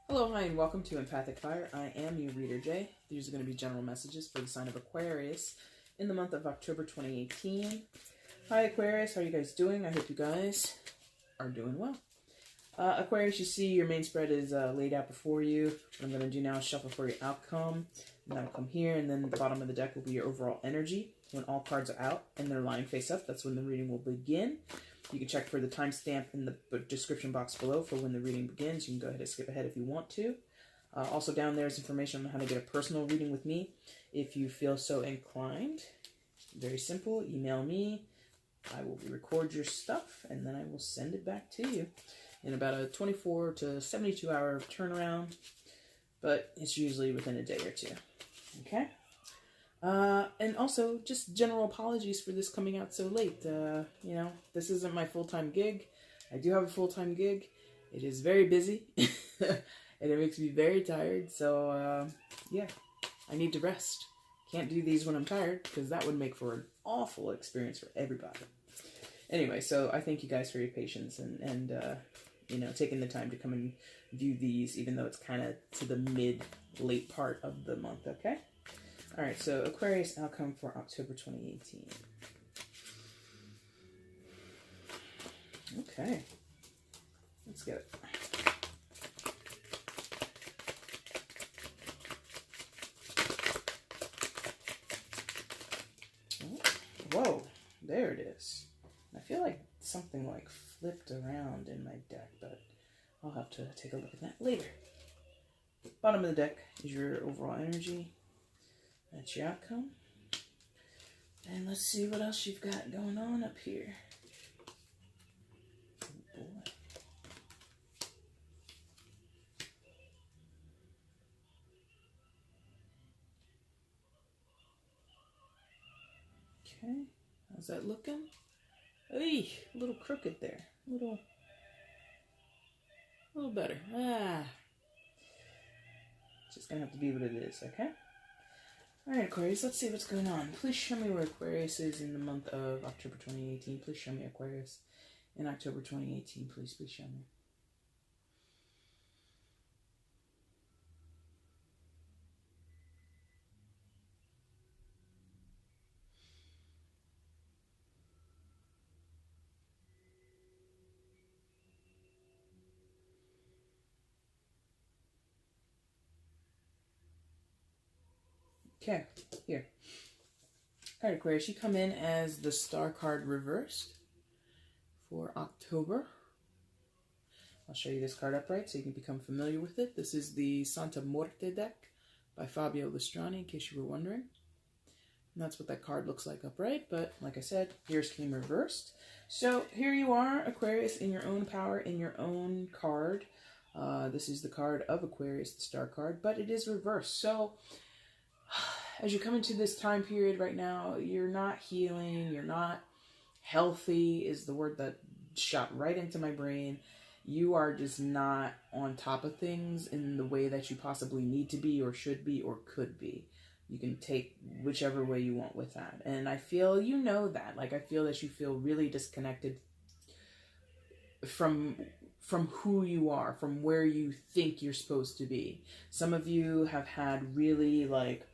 Hello, hi, and welcome to EmpathicFire. I am your reader, Jay. These are going to be general messages for the sign of Aquarius in the month of October 2018. Hi, Aquarius. How are you guys doing? I hope you guys are doing well. Aquarius, you see your main spread is laid out before you. What I'm going to do now is shuffle for your outcome. And that'll come here, and then the bottom of the deck will be your overall energy. When all cards are out and they're lying face up, that's when the reading will begin. You can check for the timestamp in the description box below for when the reading begins. You can go ahead and skip ahead if you want to. Also down there is information on how to get a personal reading with me if you feel so inclined. Very simple. Email me. I will record your stuff and then I will send it back to you in about a 24 to 72 hour turnaround. But it's usually within a day or two. Okay? And also, just general apologies for this coming out so late. You know, this isn't my full-time gig. I do have a full-time gig. It is very busy, and it makes me very tired. So, yeah, I need to rest. Can't do these when I'm tired, because that would make for an awful experience for everybody. Anyway, so I thank you guys for your patience and you know, taking the time to come and view these, even though it's kind of to the mid-late part of the month, okay? All right, so Aquarius outcome for October 2018. Okay, let's get it. Whoa, there it is. I feel like something like flipped around in my deck, but I'll have to take a look at that later. Bottom of the deck is your overall energy. That's your outcome. And let's see what else you've got going on up here. Oh boy. Okay, how's that looking? Hey, a little crooked there. A little better. Just gonna have to be what it is, okay? Alright, Aquarius, let's see what's going on. Please show me where Aquarius is in the month of October 2018. Please show me Aquarius in October 2018. Please show me. Okay, here. Alright, Aquarius, you come in as the star card reversed for October. I'll show you this card upright so you can become familiar with it. This is the Santa Morte deck by Fabio Listrani, in case you were wondering. And that's what that card looks like upright, but like I said, yours came reversed. So here you are, Aquarius, in your own power, in your own card. This is the card of Aquarius, the star card, but it is reversed. So as you come into this time period right now, you're not healing, you're not healthy is the word that shot right into my brain. You are just not on top of things in the way that you possibly need to be or should be or could be. You can take whichever way you want with that. And I feel you know that. Like, I feel that you feel really disconnected from who you are, from where you think you're supposed to be. Some of you have had really, like,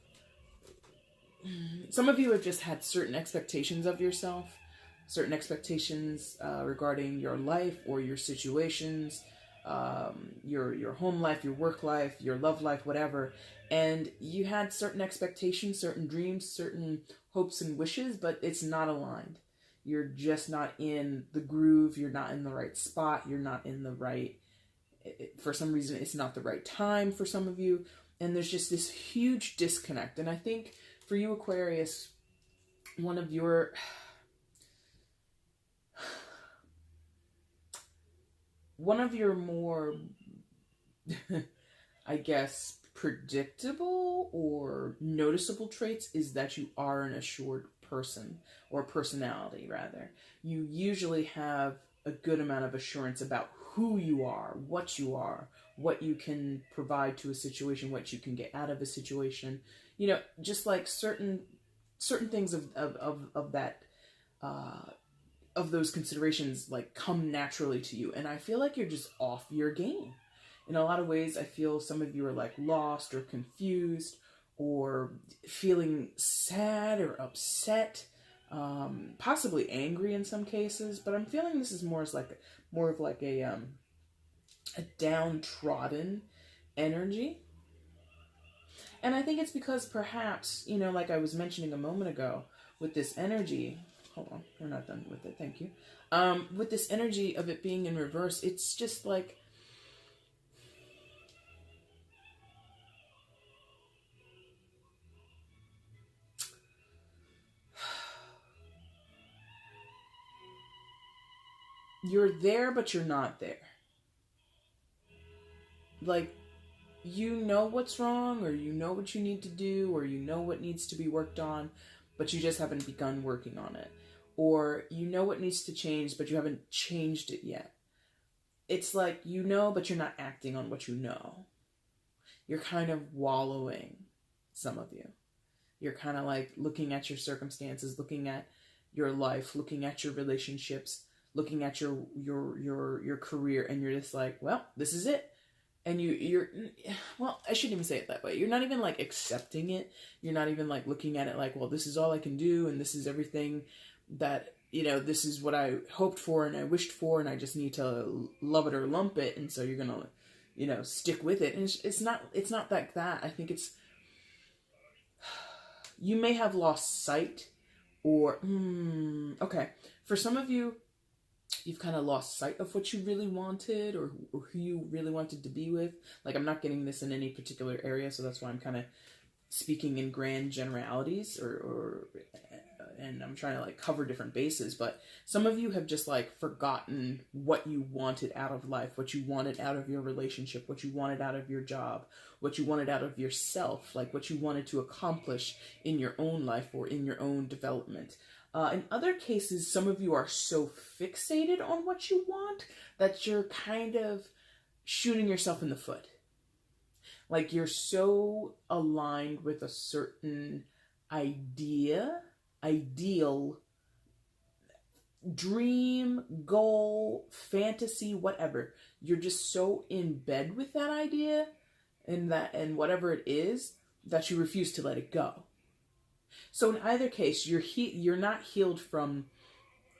some of you have just had certain expectations of yourself, certain expectations regarding your life or your situations, your home life, your work life, your love life, whatever. And you had certain expectations, certain dreams, certain hopes and wishes, but it's not aligned. You're just not in the groove. You're not in the right spot. You're not in the right, for some reason, it's not the right time for some of you. And there's just this huge disconnect. And I think for you, Aquarius, one of your more, I guess, predictable or noticeable traits is that you are an assured person, or personality rather. You usually have a good amount of assurance about who you are, what you can provide to a situation, what you can get out of a situation. You know, just like certain things of that of those considerations like come naturally to you. And I feel like you're just off your game. In a lot of ways, I feel some of you are like lost or confused or feeling sad or upset, possibly angry in some cases. But I'm feeling this is more of like a downtrodden energy. And I think it's because perhaps, you know, like I was mentioning a moment ago, with this energy, hold on, we're not done with it, thank you. With this energy of it being in reverse, it's just like, you're there, but you're not there. Like, you know what's wrong, or you know what you need to do, or you know what needs to be worked on, but you just haven't begun working on it. Or you know what needs to change, but you haven't changed it yet. It's like, you know, but you're not acting on what you know. You're kind of wallowing, some of you. You're kind of like looking at your circumstances, looking at your life, looking at your relationships, looking at your career, and you're just like, well, this is it. And you're, well, I shouldn't even say it that way. You're not even like accepting it. You're not even like looking at it like, well, this is all I can do, and this is everything that, you know, this is what I hoped for and I wished for, and I just need to love it or lump it. And so you're gonna, you know, stick with it. And it's not like that. I think it's, you may have lost sight, or okay, for some of you, you've kind of lost sight of what you really wanted, or who you really wanted to be with. Like, I'm not getting this in any particular area, so that's why I'm kind of speaking in grand generalities, and I'm trying to like cover different bases. But some of you have just like forgotten what you wanted out of life, what you wanted out of your relationship, what you wanted out of your job, what you wanted out of yourself, like what you wanted to accomplish in your own life or in your own development. In other cases, some of you are so fixated on what you want that you're kind of shooting yourself in the foot. Like, you're so aligned with a certain ideal, dream, goal, fantasy, whatever. You're just so in bed with that idea and whatever it is that you refuse to let it go. So in either case, you're not healed from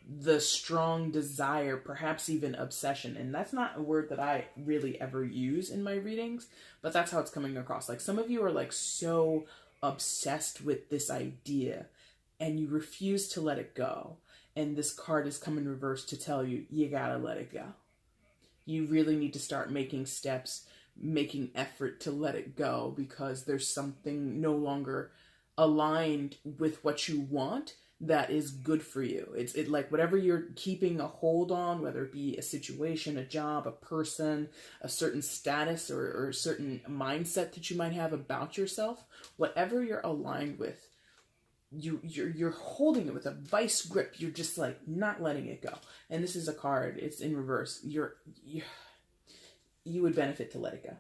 the strong desire, perhaps even obsession. And that's not a word that I really ever use in my readings, but that's how it's coming across. Like, some of you are like so obsessed with this idea and you refuse to let it go. And this card is come in reverse to tell you, you gotta let it go. You really need to start making steps, making effort to let it go, because there's something no longer aligned with what you want that is good for you. It's like whatever you're keeping a hold on, whether it be a situation, a job, a person, a certain status, or a certain mindset that you might have about yourself, whatever you're aligned with, you're holding it with a vice grip. You're just like not letting it go. And this is a card, it's in reverse. You would benefit to let it go.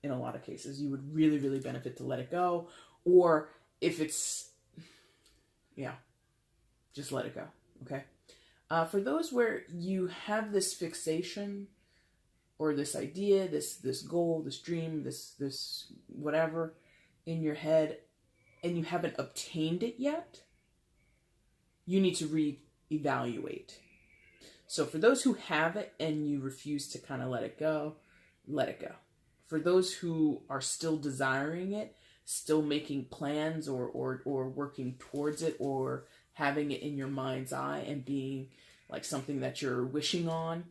In a lot of cases, you would really, really benefit to let it go. Or if it's, yeah, just let it go, okay? For those where you have this fixation or this idea, this goal, this dream, this whatever in your head, and you haven't obtained it yet, you need to reevaluate. So for those who have it and you refuse to kind of let it go, let it go. For those who are still desiring it, still making plans or working towards it, or having it in your mind's eye and being like something that you're wishing on,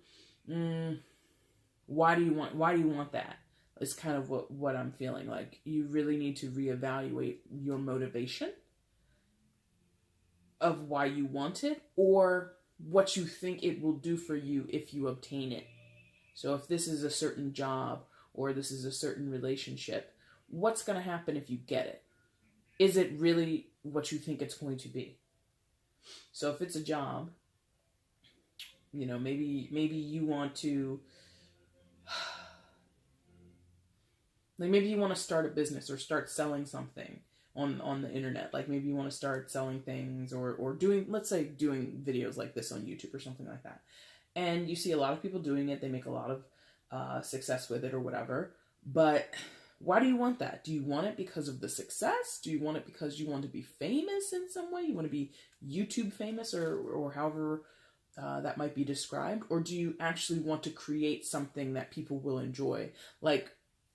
why do you want that? It's kind of what I'm feeling. Like, you really need to reevaluate your motivation of why you want it, or what you think it will do for you if you obtain it. So if this is a certain job or this is a certain relationship, what's going to happen if you get it? Is it really what you think it's going to be? So if it's a job, you know, maybe you want to, like, maybe you want to start a business or start selling something on the internet. Like maybe you want to start selling things or doing, let's say doing videos like this on YouTube or something like that. And you see a lot of people doing it. They make a lot of success with it or whatever. But why do you want that? Do you want it because of the success? Do you want it because you want to be famous in some way? You want to be YouTube famous or however that might be described? Or do you actually want to create something that people will enjoy? Like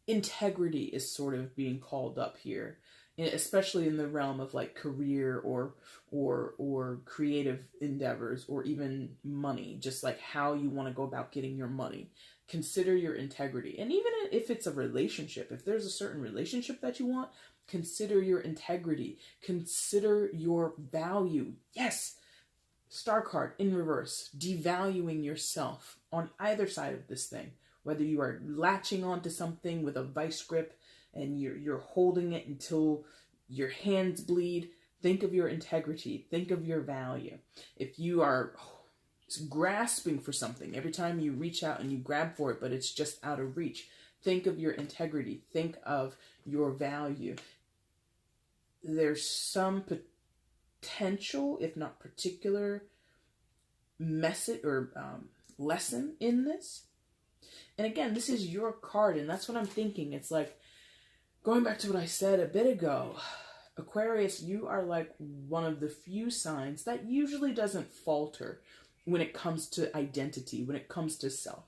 integrity is sort of being called up here, especially in the realm of like career or creative endeavors or even money, just like how you want to go about getting your money. Consider your integrity. And even if it's a relationship, if there's a certain relationship that you want, consider your integrity. Consider your value. Yes, Star card in reverse, devaluing yourself on either side of this thing. Whether you are latching onto something with a vice grip and you're holding it until your hands bleed, think of your integrity. Think of your value. If you are grasping for something, every time you reach out and you grab for it, but it's just out of reach, think of your integrity. Think of your value. There's some potential, if not particular, message or lesson in this. And again, this is your card, and that's what I'm thinking. It's like, going back to what I said a bit ago, Aquarius, you are like one of the few signs that usually doesn't falter when it comes to identity, when it comes to self.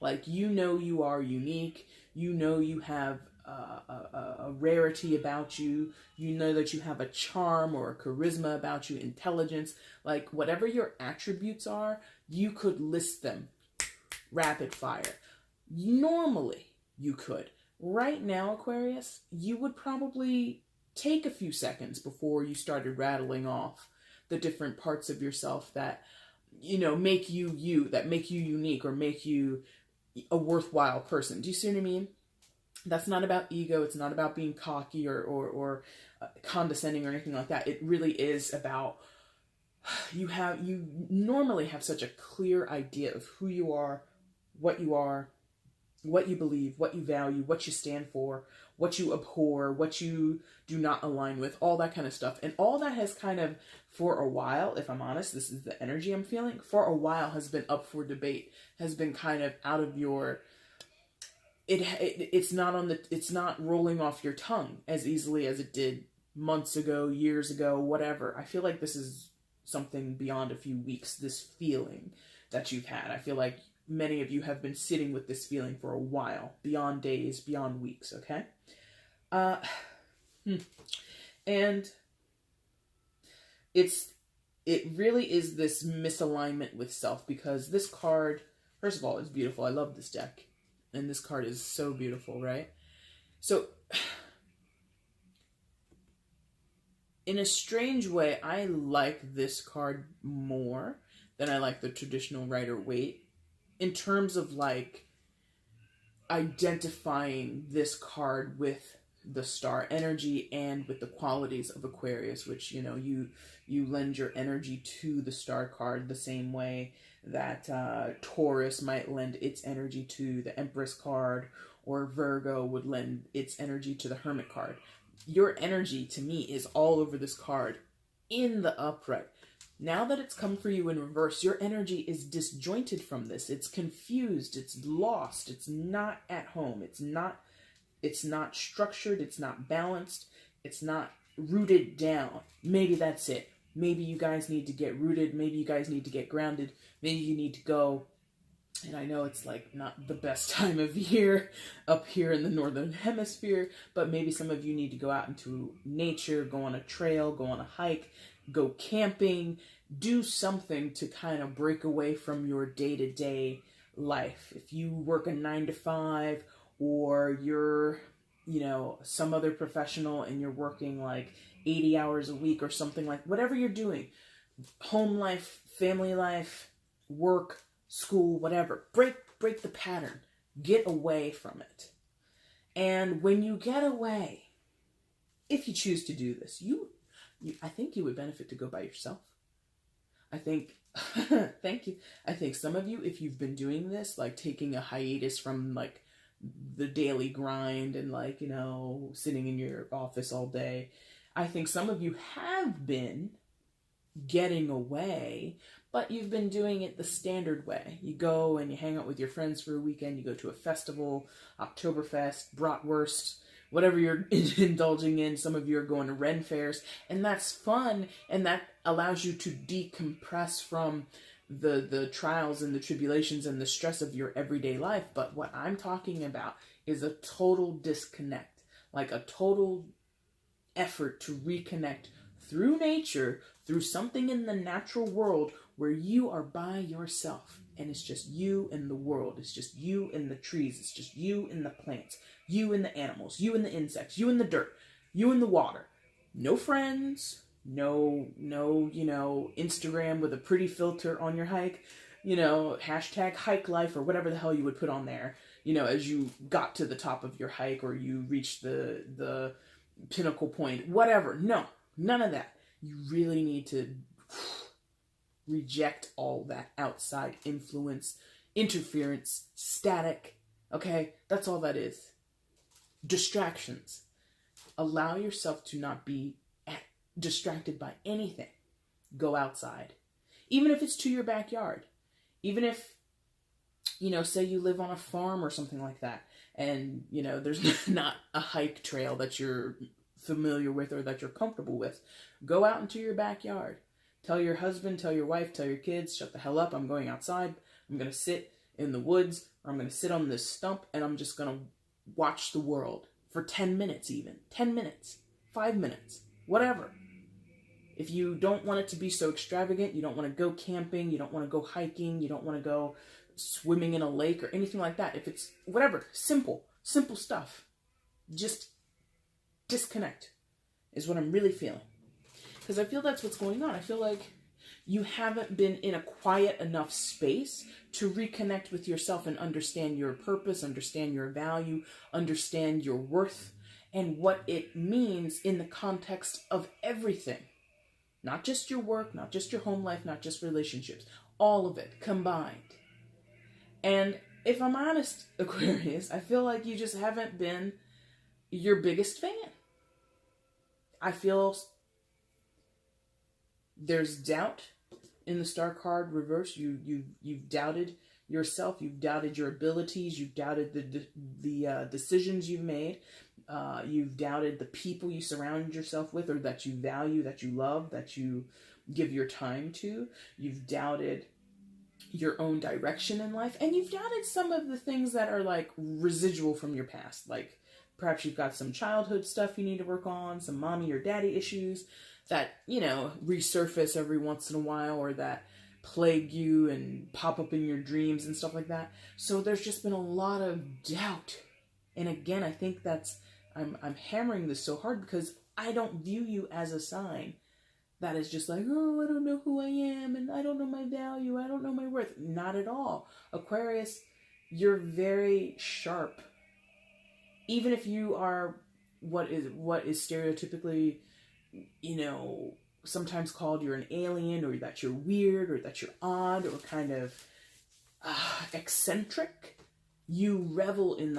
Like, you know you are unique, you know you have a rarity about you, you know that you have a charm or a charisma about you, intelligence, like whatever your attributes are, you could list them rapid fire. Normally, you could. Right now, Aquarius, you would probably take a few seconds before you started rattling off the different parts of yourself that, you know, make you you, that make you unique or make you a worthwhile person. Do you see what I mean? That's not about ego. It's not about being cocky or condescending or anything like that. It really is about you normally have such a clear idea of who you are, what you believe, what you value, what you stand for, what you abhor, what you do not align with, all that kind of stuff. And all that has kind of, for a while, if I'm honest, this is the energy I'm feeling, for a while has been up for debate, has been kind of out of your, it's not rolling off your tongue as easily as it did months ago, years ago, whatever. I feel like this is something beyond a few weeks, this feeling that you've had. I feel like many of you have been sitting with this feeling for a while, beyond days, beyond weeks, okay? And it really is this misalignment with self, because this card, first of all, is beautiful. I love this deck. And this card is so beautiful, right? So, in a strange way, I like this card more than I like the traditional Rider-Waite, in terms of like identifying this card with the star energy and with the qualities of Aquarius, which, you know, you lend your energy to the star card the same way that Taurus might lend its energy to the Empress card, or Virgo would lend its energy to the Hermit card. Your energy, to me, is all over this card in the upright. Now that it's come for you in reverse, your energy is disjointed from this. It's confused. It's lost. It's not at home. It's not structured. It's not balanced. It's not rooted down. Maybe that's it. Maybe you guys need to get rooted. Maybe you guys need to get grounded. Maybe you need to go. And I know it's like not the best time of year up here in the Northern Hemisphere, but maybe some of you need to go out into nature, go on a trail, go on a hike, go camping, do something to kind of break away from your day-to-day life. If you work a 9 to 5, or you're, you know, some other professional and you're working like 80 hours a week or something, like whatever you're doing, home life, family life, work, school, whatever, break the pattern. Get away from it. And when you get away, if you choose to do this, I think you would benefit to go by yourself. I think, thank you. I think some of you, if you've been doing this, like taking a hiatus from like the daily grind and like, you know, sitting in your office all day, I think some of you have been getting away, but you've been doing it the standard way. You go and you hang out with your friends for a weekend, you go to a festival, Oktoberfest, bratwurst, whatever you're indulging in. Some of you are going to Ren fairs, and that's fun, and that allows you to decompress from the trials and the tribulations and the stress of your everyday life. But what I'm talking about is a total disconnect, like a total effort to reconnect through nature, through something in the natural world where you are by yourself, and it's just you and the world. It's just you and the trees. It's just you and the plants, you and the animals, you and the insects, you and the dirt, you and the water. No friends, no, Instagram with a pretty filter on your hike, hashtag hike life or whatever the hell you would put on there, as you got to the top of your hike or you reached the pinnacle point, whatever. No, none of that. You really need to reject all that outside influence, interference, static. Okay? That's all that is. Distractions. Allow yourself to not be distracted by anything. Go outside. Even if it's to your backyard. Even if, say you live on a farm or something like that, and, there's not a hike trail that you're familiar with or that you're comfortable with. Go out into your backyard. Tell your husband, tell your wife, tell your kids, shut the hell up, I'm going outside. I'm going to sit in the woods, or I'm going to sit on this stump, and I'm just going to watch the world for 10 minutes even. 10 minutes. 5 minutes. Whatever. If you don't want it to be so extravagant, you don't want to go camping, you don't want to go hiking, you don't want to go swimming in a lake or anything like that. If it's whatever, simple stuff. Just disconnect is what I'm really feeling. Because I feel that's what's going on. I feel like you haven't been in a quiet enough space to reconnect with yourself and understand your purpose, understand your value, understand your worth, and what it means in the context of everything. Not just your work, not just your home life, not just relationships. All of it combined. And if I'm honest, Aquarius, I feel like you just haven't been your biggest fan. I feel there's doubt in the Star card reverse. You've doubted yourself. You've doubted your abilities. You've doubted the decisions you've made. You've doubted the people you surround yourself with, or that you value, that you love, that you give your time to. You've doubted your own direction in life, and you've doubted some of the things that are like residual from your past. Like perhaps you've got some childhood stuff you need to work on, some mommy or daddy issues that, resurface every once in a while, or that plague you and pop up in your dreams and stuff like that. So there's just been a lot of doubt. And again, I think that's, I'm hammering this so hard because I don't view you as a sign that is just like, oh, I don't know who I am, and I don't know my value, I don't know my worth. Not at all. Aquarius, you're very sharp. Even if you are what is stereotypically, sometimes called you're an alien, or that you're weird, or that you're odd, or kind of eccentric, you revel in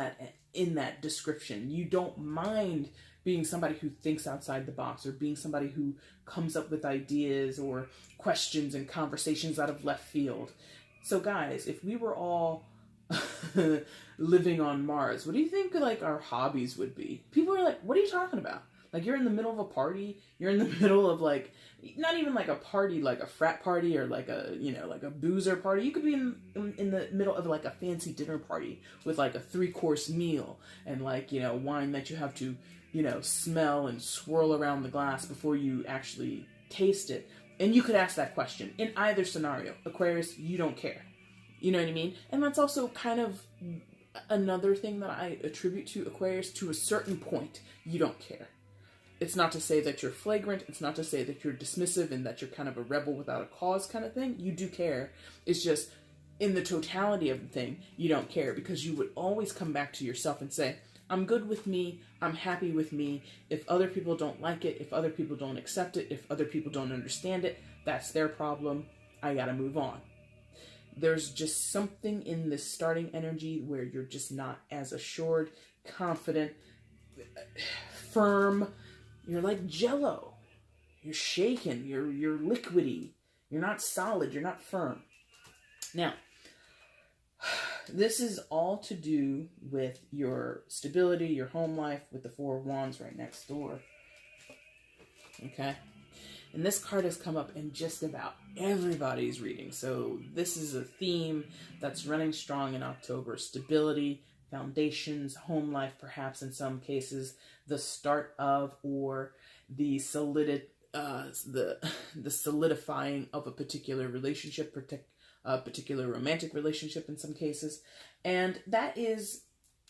that description. You don't mind being somebody who thinks outside the box, or being somebody who comes up with ideas or questions and conversations out of left field. So guys, if we were all living on Mars, what do you think like our hobbies would be? People are like, what are you talking about? Like, you're in the middle of a party, you're in the middle of like, not even like a party, like a frat party, or like a, like a boozer party. You could be in the middle of like a fancy dinner party with like a 3-course meal and like, wine that you have to, smell and swirl around the glass before you actually taste it. And you could ask that question in either scenario. Aquarius, you don't care. You know what I mean? And that's also kind of another thing that I attribute to Aquarius. To a certain point, you don't care. It's not to say that you're flagrant. It's not to say that you're dismissive and that you're kind of a rebel without a cause kind of thing. You do care. It's just in the totality of the thing, you don't care, because you would always come back to yourself and say, I'm good with me. I'm happy with me. If other people don't like it, if other people don't accept it, if other people don't understand it, that's their problem. I gotta move on. There's just something in this starting energy where you're just not as assured, confident, firm, You're like Jello. You're shaken. You're liquidy. You're not solid. You're not firm. Now, this is all to do with your stability, your home life, with the Four of Wands right next door. Okay? And this card has come up in just about everybody's reading. So this is a theme that's running strong in October. Stability, foundations, home life, perhaps in some cases, the start of or the solidifying of a particular relationship, a particular romantic relationship in some cases. And that is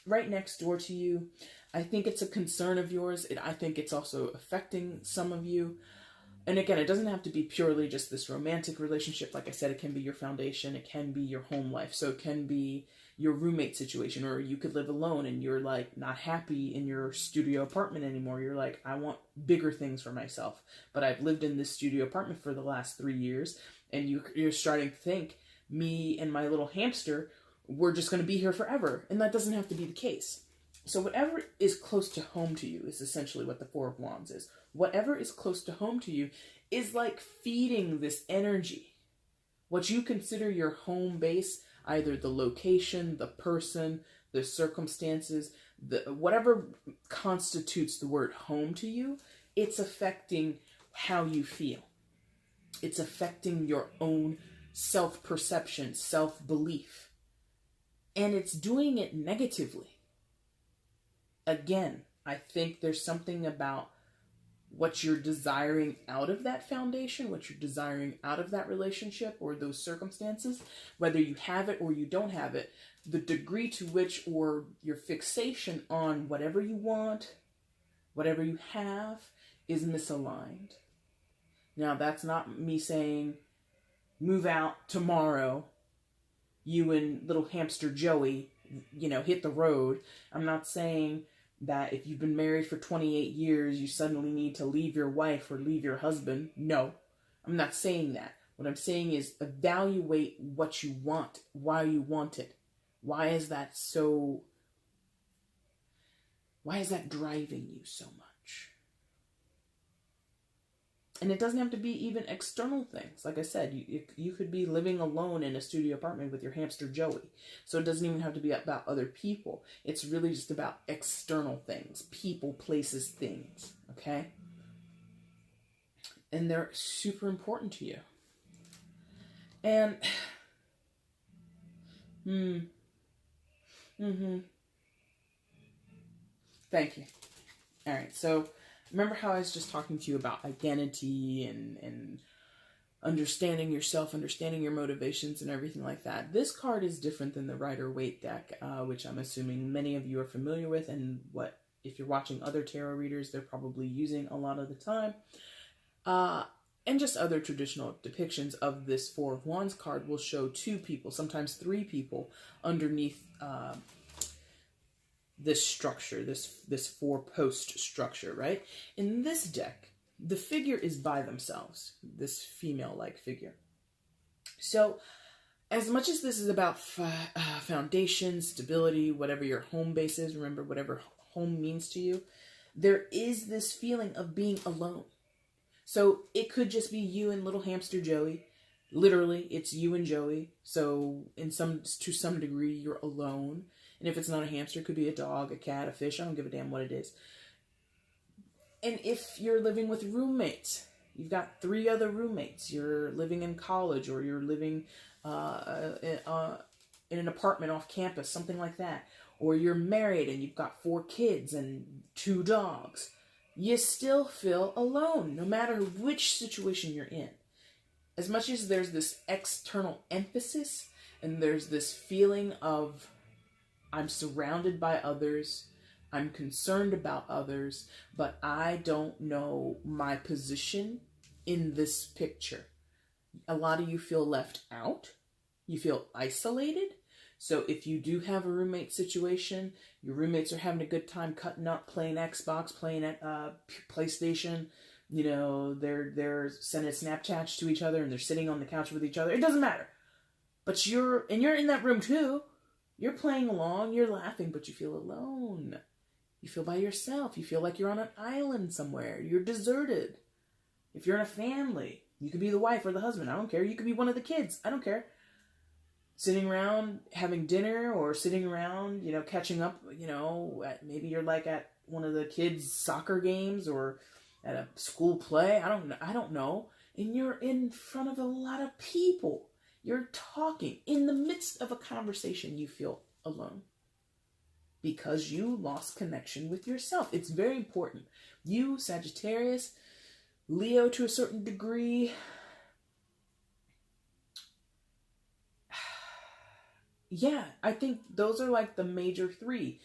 right next door to you. I think it's a concern of yours. I think it's also affecting some of you. And again, it doesn't have to be purely just this romantic relationship. Like I said, it can be your foundation. It can be your home life. So it can be your roommate situation, or you could live alone and you're like not happy in your studio apartment anymore. You're like, I want bigger things for myself. But I've lived in this studio apartment for the last 3 years, and you're starting to think, me and my little hamster, we're just going to be here forever. And that doesn't have to be the case. So whatever is close to home to you is essentially what the Four of Wands is. Whatever is close to home to you is like feeding this energy. What you consider your home base, either the location, the person, the circumstances, whatever constitutes the word home to you, it's affecting how you feel. It's affecting your own self-perception, self-belief. And it's doing it negatively. Again, I think there's something about what you're desiring out of that foundation, what you're desiring out of that relationship or those circumstances, whether you have it or you don't have it, the degree to which, or your fixation on whatever you want, whatever you have, is misaligned. Now, that's not me saying, move out tomorrow, you and little hamster Joey, hit the road. I'm not saying that if you've been married for 28 years, you suddenly need to leave your wife or leave your husband. No, I'm not saying that. What I'm saying is evaluate what you want, why you want it. Why is that driving you so much? And it doesn't have to be even external things. Like I said, you could be living alone in a studio apartment with your hamster Joey. So it doesn't even have to be about other people. It's really just about external things. People, places, things. Okay? And they're super important to you. And thank you. All right, so remember how I was just talking to you about identity and understanding yourself, understanding your motivations and everything like that. This card is different than the Rider-Waite deck, which I'm assuming many of you are familiar with, and what, if you're watching other tarot readers, they're probably using a lot of the time. And just other traditional depictions of this Four of Wands card will show 2 people, sometimes 3 people, underneath this structure, this 4-post structure, right? In this deck, the figure is by themselves, this female-like figure. So, as much as this is about foundation, stability, whatever your home base is, remember, whatever home means to you, there is this feeling of being alone. So, it could just be you and little hamster Joey. Literally, it's you and Joey. So, to some degree, you're alone. And if it's not a hamster, it could be a dog, a cat, a fish. I don't give a damn what it is. And if you're living with roommates, you've got 3 other roommates. You're living in college, or you're living in an apartment off campus, something like that. Or you're married and you've got 4 kids and 2 dogs. You still feel alone, no matter which situation you're in. As much as there's this external emphasis and there's this feeling of, I'm surrounded by others, I'm concerned about others, but I don't know my position in this picture. A lot of you feel left out. You feel isolated. So if you do have a roommate situation, your roommates are having a good time cutting up, playing Xbox, playing at PlayStation, they're sending Snapchats to each other and they're sitting on the couch with each other. It doesn't matter. But you're in that room too. You're playing along, you're laughing, but you feel alone. You feel by yourself. You feel like you're on an island somewhere. You're deserted. If you're in a family, you could be the wife or the husband. I don't care. You could be one of the kids. I don't care. Sitting around having dinner or sitting around, catching up, maybe you're like at one of the kids' soccer games or at a school play. I don't know. And you're in front of a lot of people. You're talking. In the midst of a conversation, you feel alone because you lost connection with yourself. It's very important. You, Sagittarius, Leo to a certain degree. Yeah, I think those are like the major three.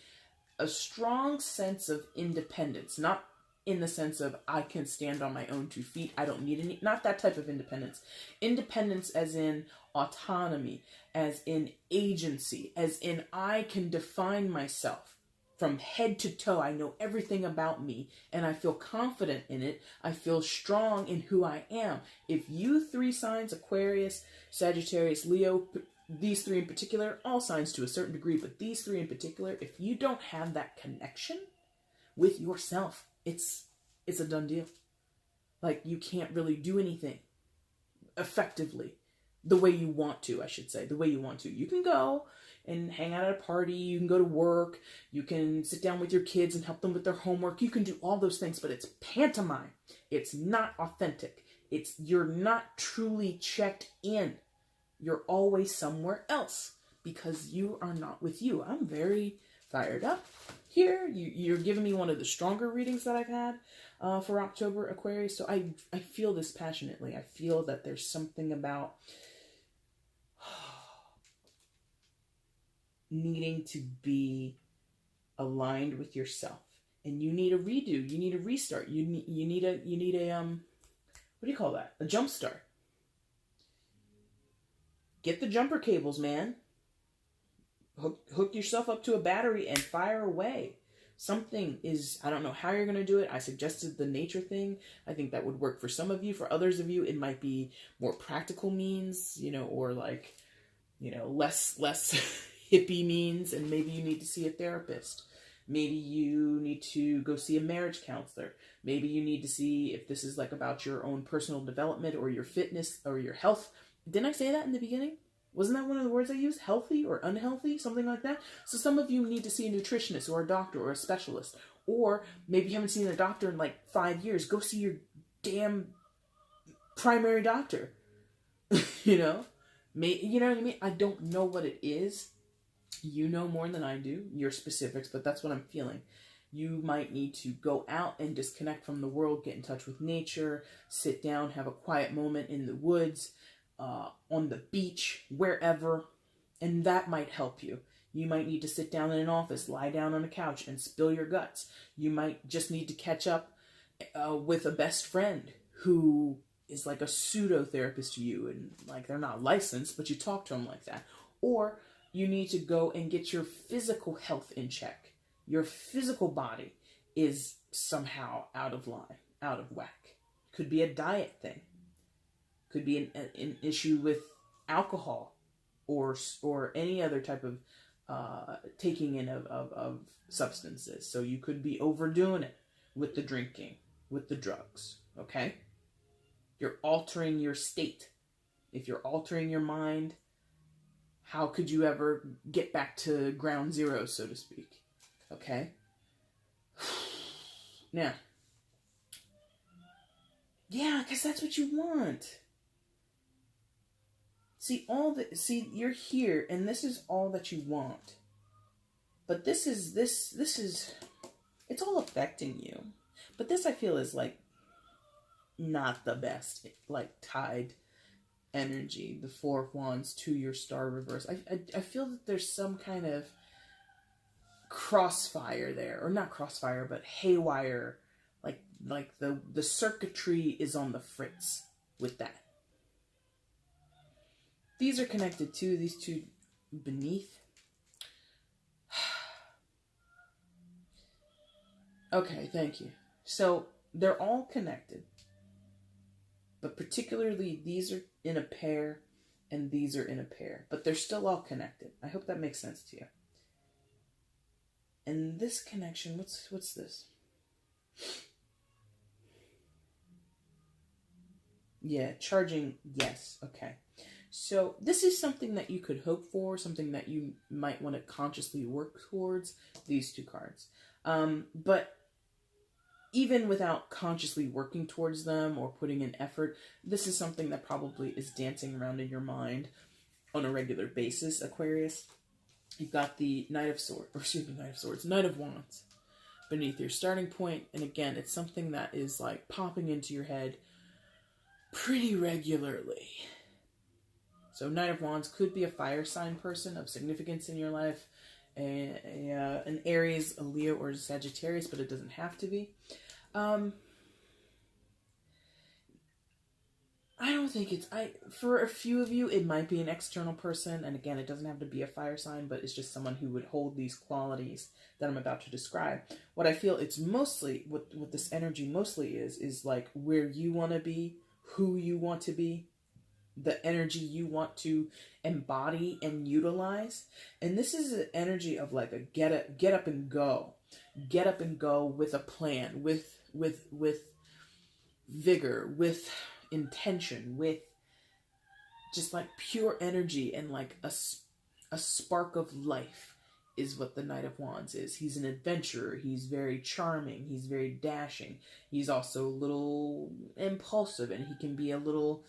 A strong sense of independence, not in the sense of I can stand on my own 2 feet. I don't need any, not that type of independence. Independence as in autonomy, as in agency, as in I can define myself from head to toe. I know everything about me and I feel confident in it. I feel strong in who I am. If you 3 signs, Aquarius, Sagittarius, Leo, these 3 in particular, all signs to a certain degree, but these 3 in particular, if you don't have that connection with yourself, it's a done deal. Like, you can't really do anything effectively the way you want to, I should say, the way you want to. You can go and hang out at a party, you can go to work, you can sit down with your kids and help them with their homework, you can do all those things, but it's pantomime. It's not authentic. You're not truly checked in. You're always somewhere else because you are not with you. I'm very fired up here. You're giving me one of the stronger readings that I've had for October, Aquarius. So I feel this passionately. I feel that there's something about needing to be aligned with yourself, and you need a redo. You need a restart. You need a what do you call that? A jump start. Get the jumper cables, man. Hook yourself up to a battery and fire away. Something is, I don't know how you're going to do it. I suggested the nature thing. I think that would work for some of you. For others of you, it might be more practical means, or like, less hippie means, and maybe you need to see a therapist. Maybe you need to go see a marriage counselor. Maybe you need to see if this is like about your own personal development or your fitness or your health. Didn't I say that in the beginning? Wasn't that one of the words I used? Healthy or unhealthy? Something like that? So some of you need to see a nutritionist or a doctor or a specialist. Or maybe you haven't seen a doctor in like 5 years. Go see your damn primary doctor. You know what I mean? I don't know what it is. You know more than I do, your specifics, but that's what I'm feeling. You might need to go out and disconnect from the world, get in touch with nature, sit down, have a quiet moment in the woods, on the beach, wherever, and that might help you. You might need to sit down in an office, lie down on a couch, and spill your guts. You might just need to catch up with a best friend who is like a pseudo-therapist to you, and like they're not licensed, but you talk to them like that. Or you need to go and get your physical health in check. Your physical body is somehow out of line, out of whack. Could be a diet thing. Could be an issue with alcohol or any other type of taking in of substances. So you could be overdoing it with the drinking, with the drugs, okay? You're altering your state. If you're altering your mind, how could you ever get back to ground zero, so to speak? Okay? Now, yeah, because that's what you want. See, you're here, and this is all that you want. But this is, it's all affecting you. But this, I feel, is, like, not the best, like, tied energy. The Four of Wands to your star reverse. I feel that there's some kind of crossfire there. Or not crossfire, but haywire. Like the circuitry is on the fritz with that. These are connected too, these two beneath. Okay, thank you. So, they're all connected. But particularly, these are in a pair, and these are in a pair. But they're still all connected. I hope that makes sense to you. And this connection, what's this? Yeah, charging, yes, okay. So this is something that you could hope for, something that you might want to consciously work towards, these two cards. But even without consciously working towards them or putting in effort, this is something that probably is dancing around in your mind on a regular basis, Aquarius. You've got the Knight of Wands beneath your starting point. And again, it's something that is like popping into your head pretty regularly. So Knight of Wands could be a fire sign person of significance in your life, an Aries, a Leo, or a Sagittarius, but it doesn't have to be. I don't think for a few of you, it might be an external person. And again, it doesn't have to be a fire sign, but it's just someone who would hold these qualities that I'm about to describe. What I feel it's mostly, what this energy mostly is like where you want to be, who you want to be, the energy you want to embody and utilize. And this is an energy of like a get up and go with a plan, with vigor, with intention, with just like pure energy and like a spark of life is what the Knight of Wands is. He's an adventurer. He's very charming. He's very dashing. He's also a little impulsive, and he can be a little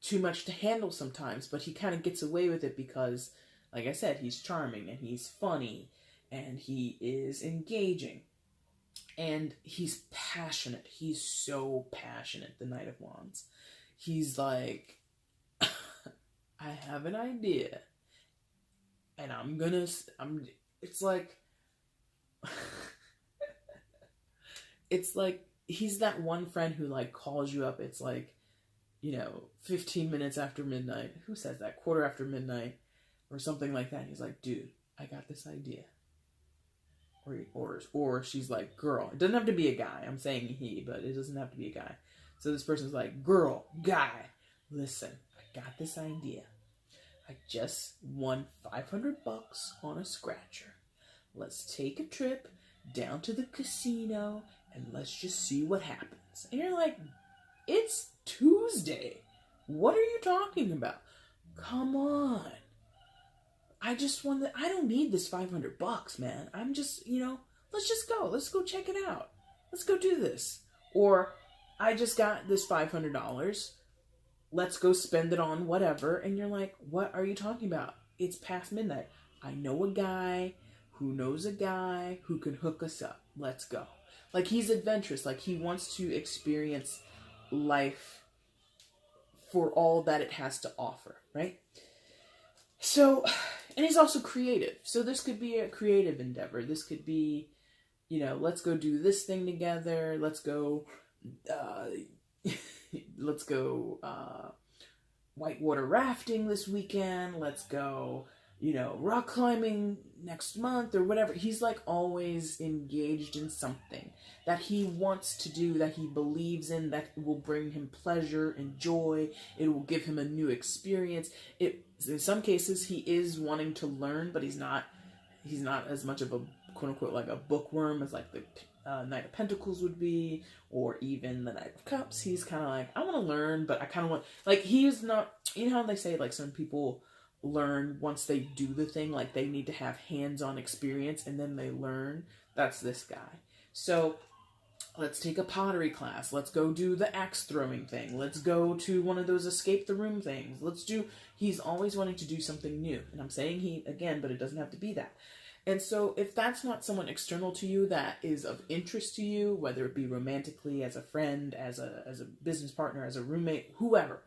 too much to handle sometimes, but he kind of gets away with it because, like I said, he's charming and he's funny and he is engaging and he's passionate. He's so passionate, the Knight of Wands. He's like, I have an idea and it's like, it's like, he's that one friend who like calls you up. It's like, 15 minutes after midnight. Who says that? Quarter after midnight or something like that. He's like, dude, I got this idea. Or she's like, girl. It doesn't have to be a guy. I'm saying he, but it doesn't have to be a guy. So this person's like, girl, guy, listen, I got this idea. I just won $500 on a scratcher. Let's take a trip down to the casino and let's just see what happens. And you're like, it's Tuesday. What are you talking about? Come on. I just want I don't need this $500, man. I'm just, let's just go. Let's go check it out. Let's go do this. Or I just got this $500. Let's go spend it on whatever. And you're like, what are you talking about? It's past midnight. I know a guy who knows a guy who can hook us up. Let's go. Like, he's adventurous. Like, he wants to experience life for all that it has to offer, right? So, and he's also creative. So this could be a creative endeavor. This could be, let's go do this thing together. Let's go whitewater rafting this weekend. Let's go, rock climbing next month or whatever. He's like always engaged in something that he wants to do, that he believes in, that will bring him pleasure and joy. It will give him a new experience. In some cases, he is wanting to learn, but he's not as much of a quote unquote like a bookworm as like the Knight of Pentacles would be, or even the Knight of Cups. He's kind of like, I want to learn, but I kind of want, like, he's not, how they say like some people learn once they do the thing, like they need to have hands-on experience and then they learn. That's this guy. So let's take a pottery class. Let's go do the axe throwing thing. Let's go to one of those escape the room things. He's always wanting to do something new. And I'm saying he again, but it doesn't have to be that. And so if that's not someone external to you that is of interest to you, whether it be romantically, as a friend, as a business partner, as a roommate, whoever,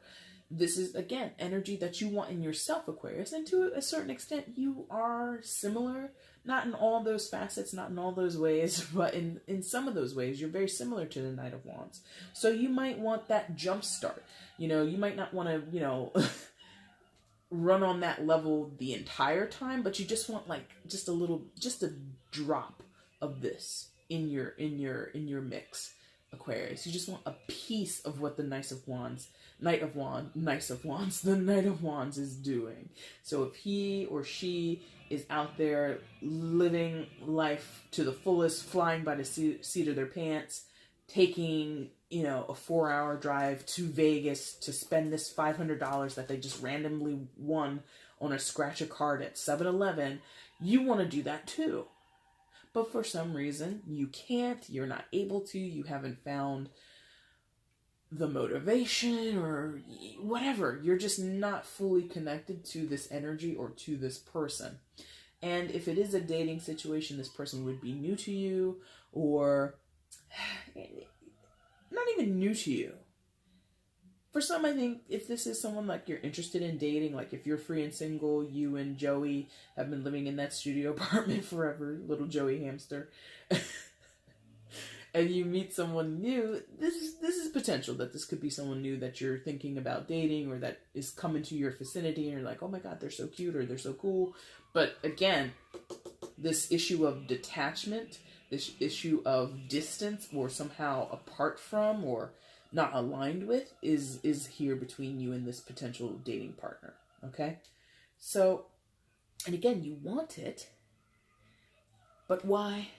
this is, again, energy that you want in yourself, Aquarius. And to a certain extent, you are similar. Not in all those facets, not in all those ways, but in some of those ways, you're very similar to the Knight of Wands. So you might want that jump start. You might not want to, run on that level the entire time, but you just want like just a drop of this in your mix. Aquarius. You just want a piece of what the the Knight of Wands is doing. So if he or she is out there living life to the fullest, flying by the seat of their pants, taking, a 4-hour drive to Vegas to spend this $500 that they just randomly won on a scratch a card at 7-Eleven, you want to do that too. But for some reason, you can't, you're not able to, you haven't found the motivation or whatever. You're just not fully connected to this energy or to this person. And if it is a dating situation, this person would be new to you, or not even new to you. For some, I think if this is someone like you're interested in dating, like if you're free and single, you and Joey have been living in that studio apartment forever, little Joey hamster, and you meet someone new, this is potential that this could be someone new that you're thinking about dating, or that is coming to your vicinity and you're like, oh my god, they're so cute, or they're so cool. But again, this issue of detachment, this issue of distance, or somehow apart from or not aligned with, is here between you and this potential dating partner. Okay? So, and again, you want it, but why?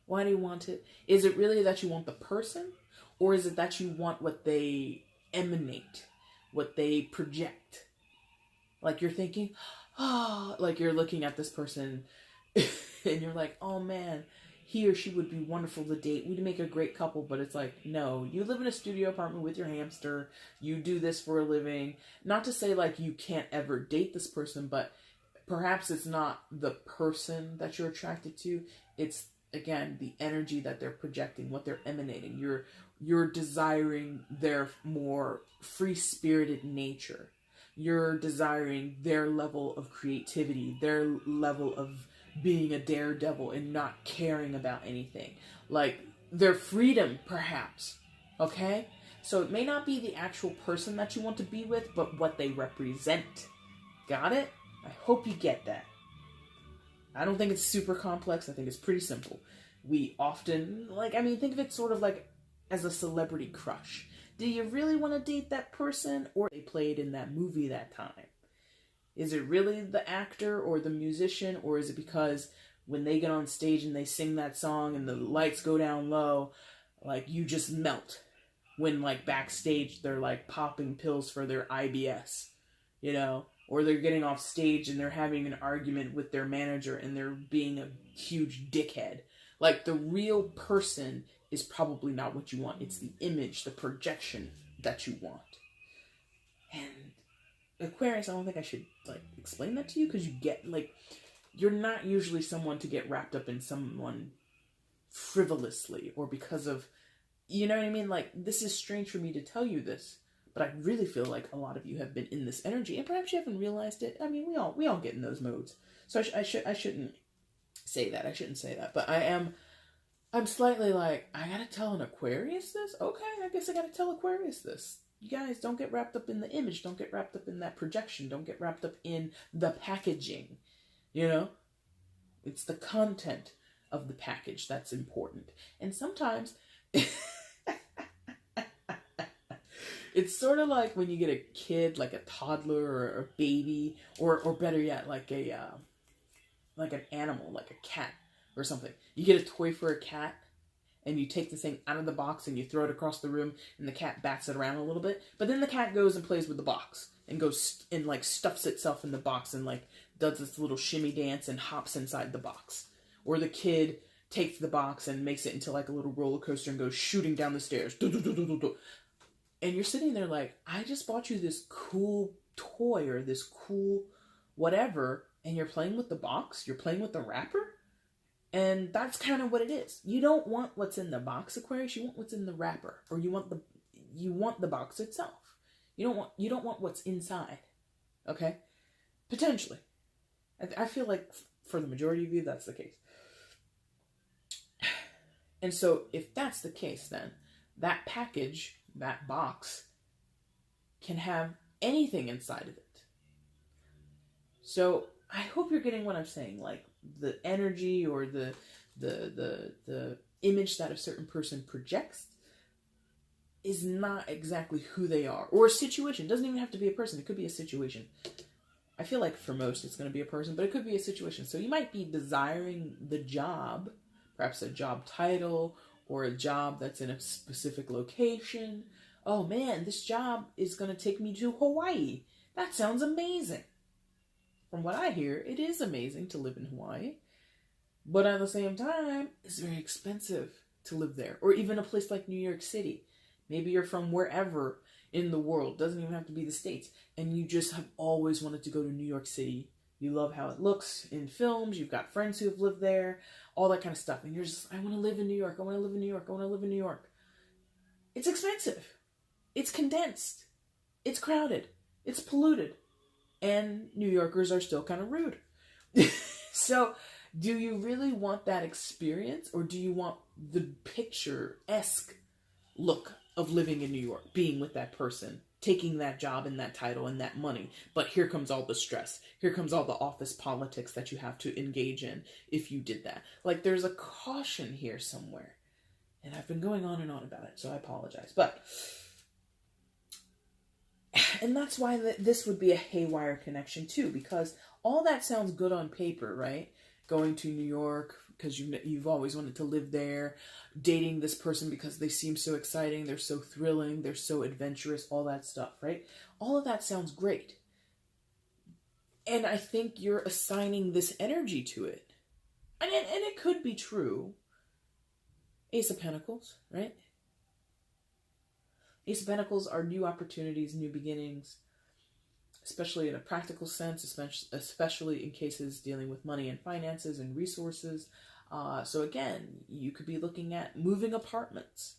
Why do you want it? Is it really that you want the person, or is it that you want what they emanate, what they project? Like you're thinking, like you're looking at this person and you're like, oh man, he or she would be wonderful to date. We'd make a great couple. But it's like, no, you live in a studio apartment with your hamster. You do this for a living. Not to say like you can't ever date this person, but perhaps it's not the person that you're attracted to. It's, again, the energy that they're projecting, what they're emanating. You're desiring their more free-spirited nature. You're desiring their level of creativity, their level of being a daredevil and not caring about anything. Like, their freedom, perhaps. Okay? So it may not be the actual person that you want to be with, but what they represent. Got it? I hope you get that. I don't think it's super complex. I think it's pretty simple. We often, think of it sort of like as a celebrity crush. Do you really want to date that person, or they played in that movie that time? Is it really the actor or the musician, or is it because when they get on stage and they sing that song and the lights go down low, like you just melt? When like backstage they're like popping pills for their IBS, or they're getting off stage and they're having an argument with their manager and they're being a huge dickhead. Like, the real person is probably not what you want. It's the image, the projection that you want. And Aquarius, I don't think I should, explain that to you, because you get, you're not usually someone to get wrapped up in someone frivolously or because of, you know what I mean? Like, this is strange for me to tell you this, but I really feel like a lot of you have been in this energy, and perhaps you haven't realized it. I mean, we all get in those modes. So I shouldn't say that. I shouldn't say that. But I'm slightly like, I gotta tell an Aquarius this? Okay, I guess I gotta tell Aquarius this. You guys, don't get wrapped up in the image. Don't get wrapped up in that projection. Don't get wrapped up in the packaging. It's the content of the package that's important. And sometimes it's sort of like when you get a kid, like a toddler or a baby, or better yet, like an animal, like a cat or something. You get a toy for a cat, and you take the thing out of the box and you throw it across the room, and the cat bats it around a little bit. But then the cat goes and plays with the box and goes and stuffs itself in the box and does this little shimmy dance and hops inside the box. Or the kid takes the box and makes it into a little roller coaster and goes shooting down the stairs. And you're sitting there like, I just bought you this cool toy or this cool whatever, and you're playing with the box? You're playing with the wrapper? And that's kind of what it is. You don't want what's in the box, Aquarius. You want what's in the wrapper. Or you want the box itself. You don't want what's inside. Okay? Potentially. I feel like for the majority of you, that's the case. And so, if that's the case, then that package, that box, can have anything inside of it. So I hope you're getting what I'm saying. Like, the energy or the image that a certain person projects, is not exactly who they are. Or a situation. It doesn't even have to be a person. It could be a situation. I feel like for most it's going to be a person, but it could be a situation. So you might be desiring the job, perhaps a job title, or a job that's in a specific location. Oh man, this job is going to take me to Hawaii. That sounds amazing. From what I hear, it is amazing to live in Hawaii. But at the same time, it's very expensive to live there. Or even a place like New York City. Maybe you're from wherever in the world. Doesn't even have to be the States. And you just have always wanted to go to New York City. You love how it looks in films. You've got friends who have lived there. All that kind of stuff. And you're just, I want to live in New York. I want to live in New York. I want to live in New York. It's expensive. It's condensed. It's crowded. It's polluted. And New Yorkers are still kind of rude. So, do you really want that experience? Or do you want the picture-esque look of living in New York? Being with that person. Taking that job and that title and that money. But here comes all the stress. Here comes all the office politics that you have to engage in if you did that. Like, there's a caution here somewhere. And I've been going on and on about it, so I apologize. But, and that's why this would be a haywire connection too, because all that sounds good on paper, right? Going to New York because you've always wanted to live there, dating this person because they seem so exciting, they're so thrilling, they're so adventurous, all that stuff, right? All of that sounds great. And I think you're assigning this energy to it. And it could be true. Ace of Pentacles, right? Ace of Pentacles are new opportunities, new beginnings, especially in a practical sense, especially in cases dealing with money and finances and resources. So again, you could be looking at moving apartments.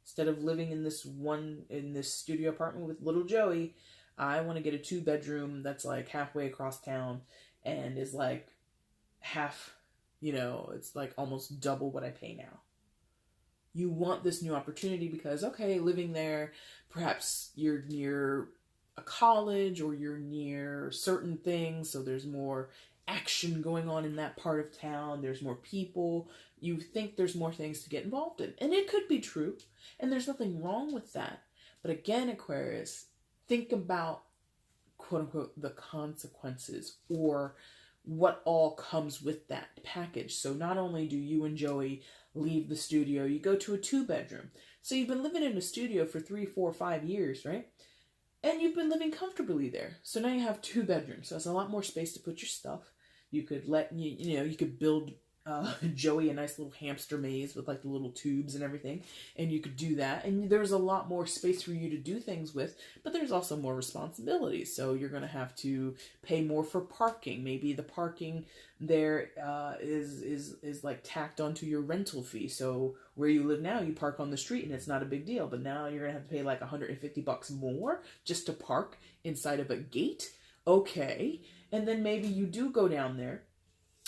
Instead of living in this studio apartment with little Joey, I want to get a 2-bedroom that's like halfway across town and is like half, it's like almost double what I pay now. You want this new opportunity because, okay, living there, perhaps you're near a college or you're near certain things, so there's more action going on in that part of town, there's more people, you think there's more things to get involved in. And it could be true, and there's nothing wrong with that. But again, Aquarius, think about, quote unquote, the consequences or what all comes with that package. So not only do you and Joey leave the studio, you go to a 2-bedroom. So you've been living in a studio for 3, 4, 5 years, right? And you've been living comfortably there. So now you have 2 bedrooms. So it's a lot more space to put your stuff. You could you could build Joey a nice little hamster maze with like the little tubes and everything. And you could do that. And there's a lot more space for you to do things with. But there's also more responsibilities. So you're going to have to pay more for parking. Maybe the parking there is like tacked onto your rental fee. So where you live now, you park on the street and it's not a big deal. But now you're going to have to pay like $150 more just to park inside of a gate. Okay. And then maybe you do go down there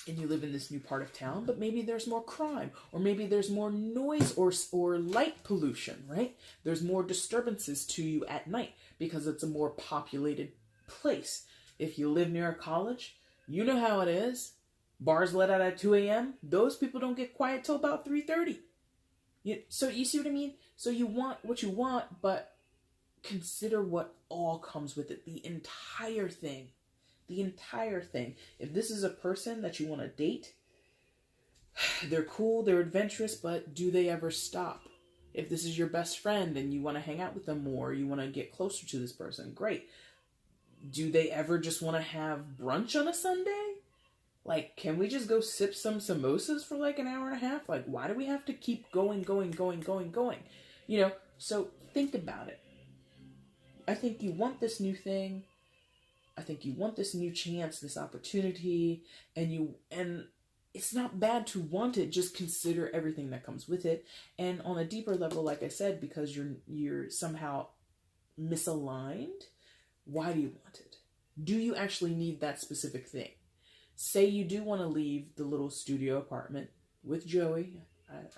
and you live in this new part of town, but maybe there's more crime, or maybe there's more noise or light pollution, right? There's more disturbances to you at night because it's a more populated place. If you live near a college, you know how it is. Bars let out at 2 a.m. Those people don't get quiet till about 3:30. So you see what I mean? So you want what you want, but consider what all comes with it. The entire thing. The entire thing. If this is a person that you want to date, they're cool, they're adventurous, but do they ever stop? If this is your best friend and you want to hang out with them more, you want to get closer to this person, great. Do they ever just want to have brunch on a Sunday? Like, can we just go sip some samosas for like an hour and a half? Like, why do we have to keep going? So think about it. I think you want this new thing. I think you want this new chance, this opportunity, and it's not bad to want it. Just consider everything that comes with it. And on a deeper level, like I said, because you're somehow misaligned, why do you want it? Do you actually need that specific thing? Say you do want to leave the little studio apartment with Joey.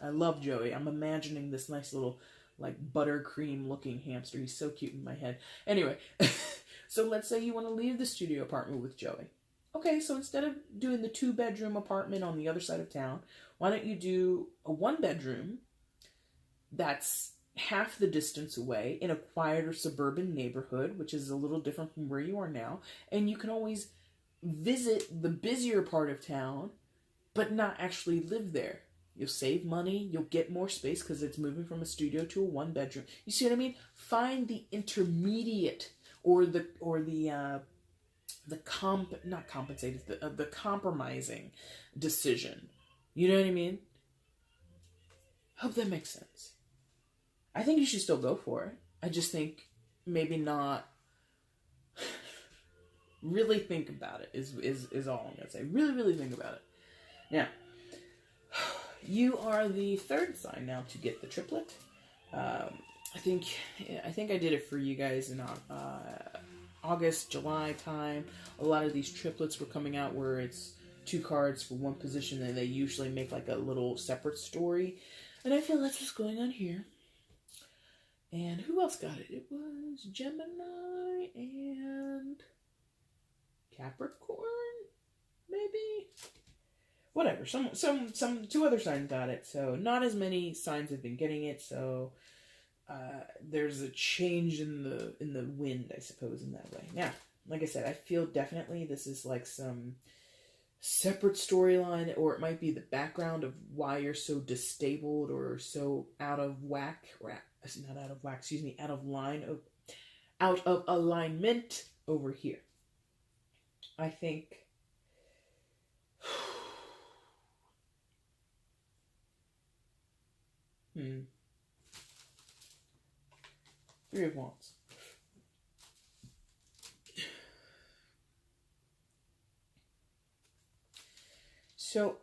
I love Joey. I'm imagining this nice little like buttercream looking hamster. He's so cute in my head. Anyway, so let's say you want to leave the studio apartment with Joey. Okay, so instead of doing the 2-bedroom apartment on the other side of town, why don't you do a 1-bedroom that's, half the distance away in a quieter suburban neighborhood, which is a little different from where you are now. And you can always visit the busier part of town, but not actually live there. You'll save money. You'll get more space because it's moving from a studio to a one bedroom. You see what I mean? Find the intermediate the compromising decision. You know what I mean? Hope that makes sense. I think you should still go for it. I just think maybe not. Really think about it is all I'm gonna say. Really think about it. Now, you are the third sign now to get the triplet. I think I did it for you guys in August, July time. A lot of these triplets were coming out where it's 2 cards for one position, and they usually make like a little separate story. And I feel that's what's going on here. And who else got it? It was Gemini and Capricorn, maybe? Whatever. Some 2 other signs got it. So not as many signs have been getting it. So there's a change in the wind, I suppose, in that way. Now, like I said, I feel definitely this is like some separate storyline, or it might be the background of why you're so disabled or so out of whack, not out of whack, excuse me, out of alignment over here. I think Three of Wands. So,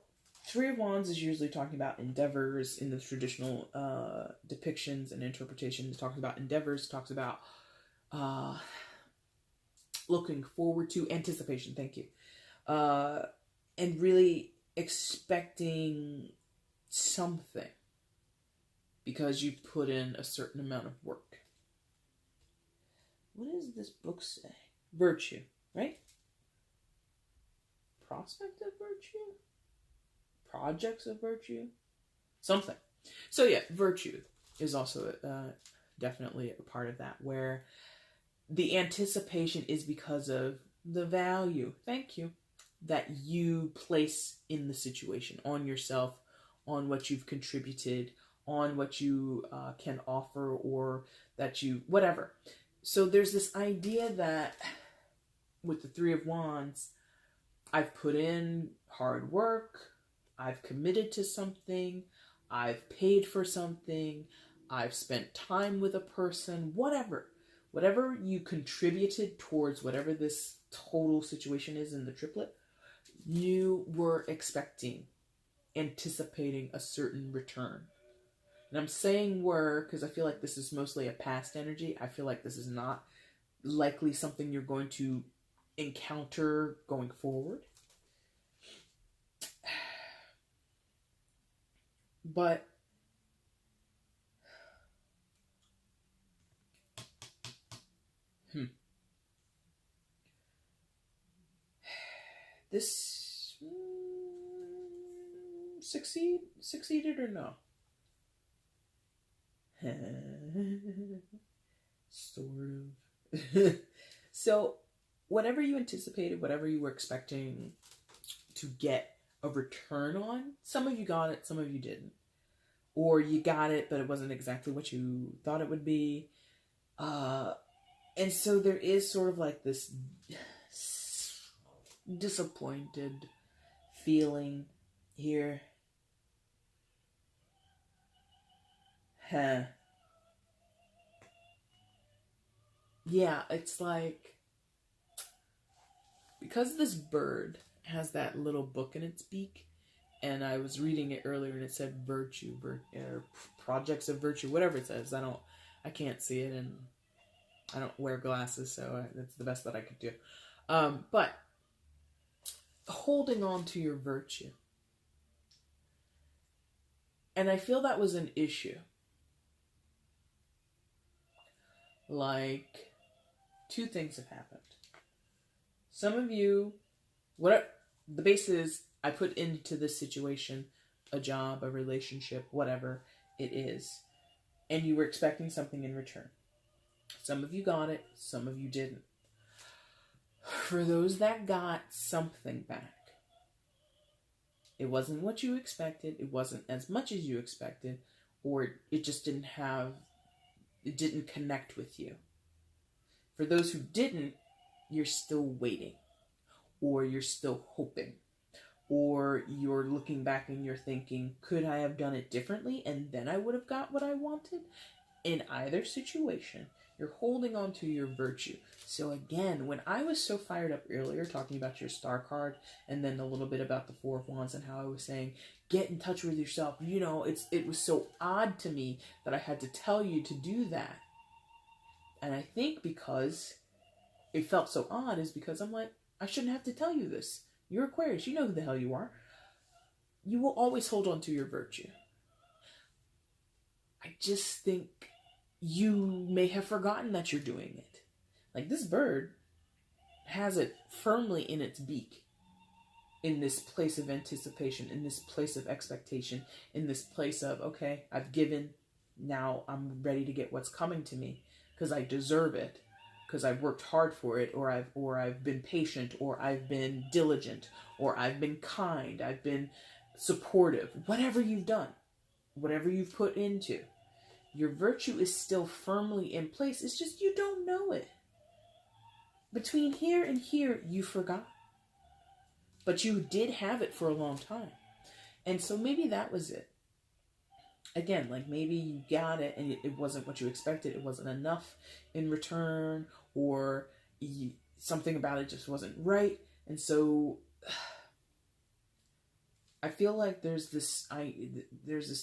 Three of Wands is usually talking about endeavors in the traditional depictions and interpretations. It talks about endeavors, talks about looking forward to, anticipation, thank you. And really expecting something because you put in a certain amount of work. What does this book say? Virtue, right? Prospect of virtue? Projects of virtue? Something. So yeah, virtue is also definitely a part of that, where the anticipation is because of the value, thank you, that you place in the situation, on yourself, on what you've contributed, on what you can offer, or that you, whatever. So there's this idea that with the Three of Wands, I've put in hard work, I've committed to something, I've paid for something, I've spent time with a person, whatever you contributed towards whatever this total situation is in the triplet, you were expecting, anticipating a certain return. And I'm saying were because I feel like this is mostly a past energy. I feel like this is not likely something you're going to encounter going forward. But this succeeded or no? Sort of. So, whatever you anticipated, whatever you were expecting to get a return on, some of you got it, some of you didn't. Or you got it, but it wasn't exactly what you thought it would be. And so there is sort of like this disappointed feeling here. Yeah, it's like, because this bird has that little book in its beak, and I was reading it earlier and it said virtue, or projects of virtue, whatever it says. I can't see it, and I don't wear glasses, so that's the best that I could do. But holding on to your virtue. And I feel that was an issue. Like, 2 things have happened. Some of you, the base is, I put into this situation a job, a relationship, whatever it is. and you were expecting something in return. Some of you got it, some of you didn't. For those that got something back, it wasn't what you expected, it wasn't as much as you expected, or it just didn't connect with you. For those who didn't, you're still waiting, or you're still hoping, or you're looking back and you're thinking, could I have done it differently and then I would have got what I wanted? In either situation, you're holding on to your virtue. So again, when I was so fired up earlier talking about your star card and then a little bit about the Four of Wands and how I was saying, get in touch with yourself. You know, it was so odd to me that I had to tell you to do that. And I think because it felt so odd is because I'm like, I shouldn't have to tell you this. You're Aquarius. You know who the hell you are. You will always hold on to your virtue. I just think you may have forgotten that you're doing it. Like this bird has it firmly in its beak, in this place of anticipation, in this place of expectation, in this place of, okay, I've given, now I'm ready to get what's coming to me because I deserve it, because I've worked hard for it, or I've been patient, or I've been diligent, or I've been kind, I've been supportive. Whatever you've done, whatever you've put into, your virtue is still firmly in place. It's just you don't know it. Between here and here, you forgot. But you did have it for a long time. And so maybe that was it. Again, like maybe you got it and it wasn't what you expected. It wasn't enough in return, or something about it just wasn't right. And so I feel like there's this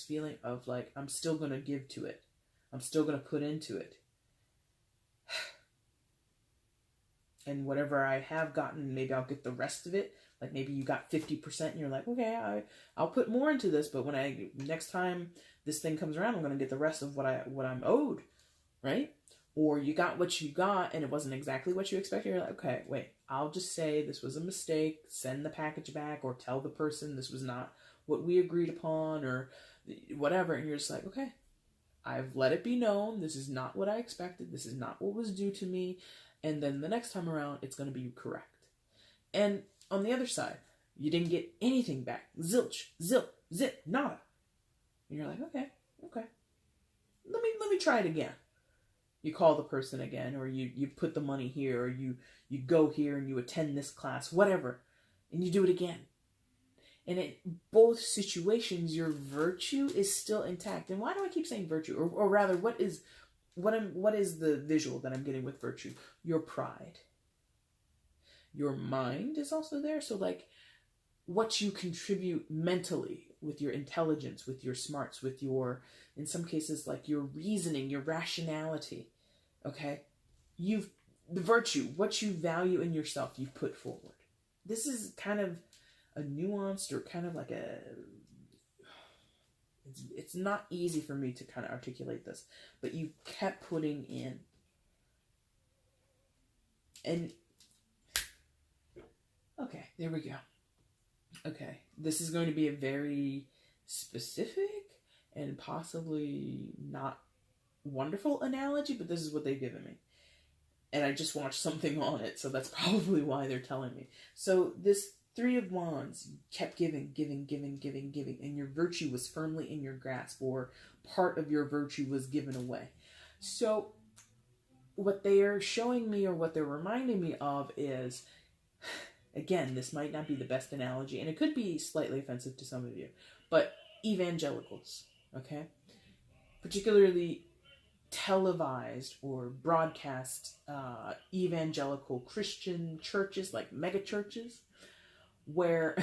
feeling of like, I'm still going to give to it. I'm still going to put into it. And whatever I have gotten, maybe I'll get the rest of it. Like maybe you got 50% and you're like, okay, I'll put more into this, but when next time this thing comes around, I'm going to get the rest of what I'm owed, right? Or you got what you got and it wasn't exactly what you expected. You're like, okay, wait, I'll just say this was a mistake, send the package back, or tell the person this was not what we agreed upon, or whatever. And you're just like, okay, I've let it be known. This is not what I expected. This is not what was due to me. And then the next time around, it's going to be correct. And on the other side, you didn't get anything back. Zilch, zip, nada. And you're like, okay. Let me try it again. You call the person again, or you put the money here, or you go here and you attend this class, whatever, and you do it again. And in both situations, your virtue is still intact. And why do I keep saying virtue? Or rather, what is the visual that I'm getting with virtue? Your pride. Your mind is also there. So like what you contribute mentally with your intelligence, with your smarts, with your, in some cases, like your reasoning, your rationality. Okay. The virtue, what you value in yourself, you've put forward. This is kind of a nuanced, or kind of like it's not easy for me to kind of articulate this, but you kept putting in. And okay, there we go. Okay, this is going to be a very specific and possibly not wonderful analogy, but this is what they've given me. And I just watched something on it, so that's probably why they're telling me. So this Three of Wands kept giving, and your virtue was firmly in your grasp, or part of your virtue was given away. So what they are showing me, or what they're reminding me of, is, again, this might not be the best analogy, and it could be slightly offensive to some of you, but evangelicals, okay? Particularly televised or broadcast evangelical Christian churches, like mega churches, where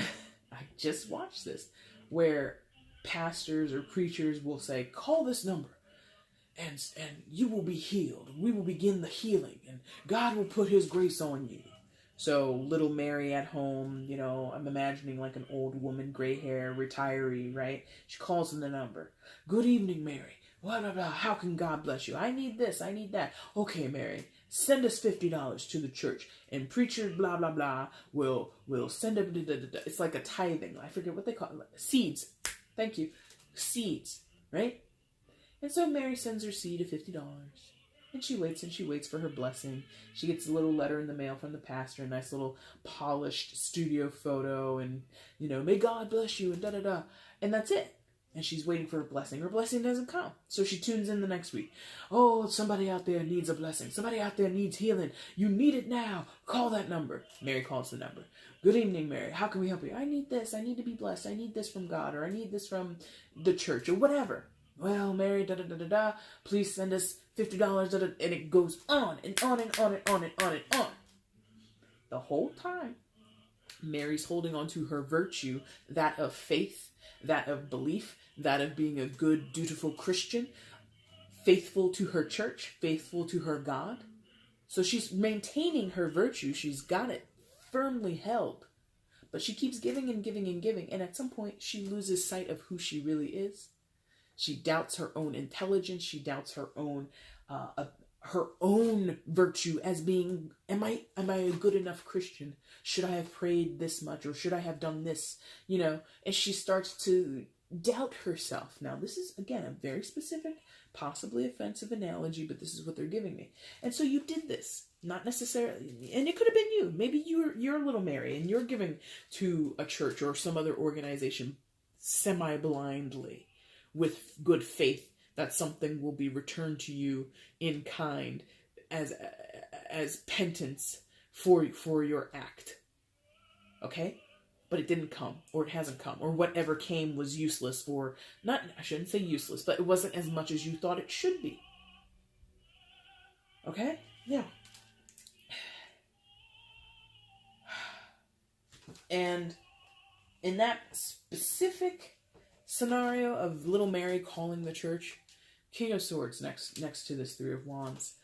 I just watched this, where pastors or preachers will say, call this number and you will be healed. We will begin the healing and God will put his grace on you. So little Mary at home, you know, I'm imagining like an old woman, gray hair, retiree, right? She calls in the number. Good evening, Mary. Blah, blah, blah. How can God bless you? I need this. I need that. Okay, Mary, send us $50 to the church, and preacher blah, blah, blah will send up. It's like a tithing. I forget what they call it. Seeds. Thank you. Seeds, right? And so Mary sends her seed of $50. And she waits for her blessing. She gets a little letter in the mail from the pastor, a nice little polished studio photo, and, may God bless you, and da-da-da. And that's it. And she's waiting for her blessing. Her blessing doesn't come. So she tunes in the next week. Oh, somebody out there needs a blessing. Somebody out there needs healing. You need it now. Call that number. Mary calls the number. Good evening, Mary. How can we help you? I need this. I need to be blessed. I need this from God, or I need this from the church, or whatever. Well, Mary, da-da-da-da-da, please send us $50, and it goes on and on and on and on and on and on. The whole time, Mary's holding on to her virtue, that of faith, that of belief, that of being a good, dutiful Christian, faithful to her church, faithful to her God. So she's maintaining her virtue. She's got it firmly held. But she keeps giving and giving and giving, and at some point, she loses sight of who she really is. She doubts her own intelligence. She doubts her own virtue as being, am I a good enough Christian? Should I have prayed this much, or should I have done this? And she starts to doubt herself. Now, this is, again, a very specific, possibly offensive analogy, but this is what they're giving me. And so you did this, not necessarily, and it could have been you. Maybe you're little Mary, and you're giving to a church or some other organization semi-blindly, with good faith that something will be returned to you in kind as penance for your act. Okay? But it didn't come, or it hasn't come, or whatever came was useless, or not, I shouldn't say useless, but it wasn't as much as you thought it should be. Okay? Yeah. And in that specific scenario of little Mary calling the church, King of Swords next to this Three of Wands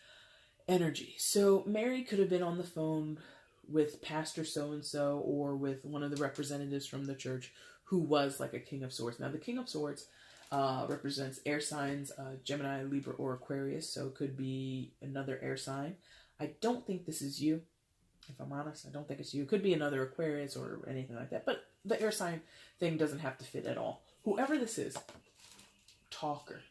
energy. So Mary could have been on the phone with Pastor so-and-so, or with one of the representatives from the church who was like a King of Swords. Now, the King of Swords represents air signs, Gemini, Libra, or Aquarius, so it could be another air sign. I don't think this is you. If I'm honest, I don't think it's you. It could be another Aquarius or anything like that, but the air sign thing doesn't have to fit at all. Whoever this is, talker,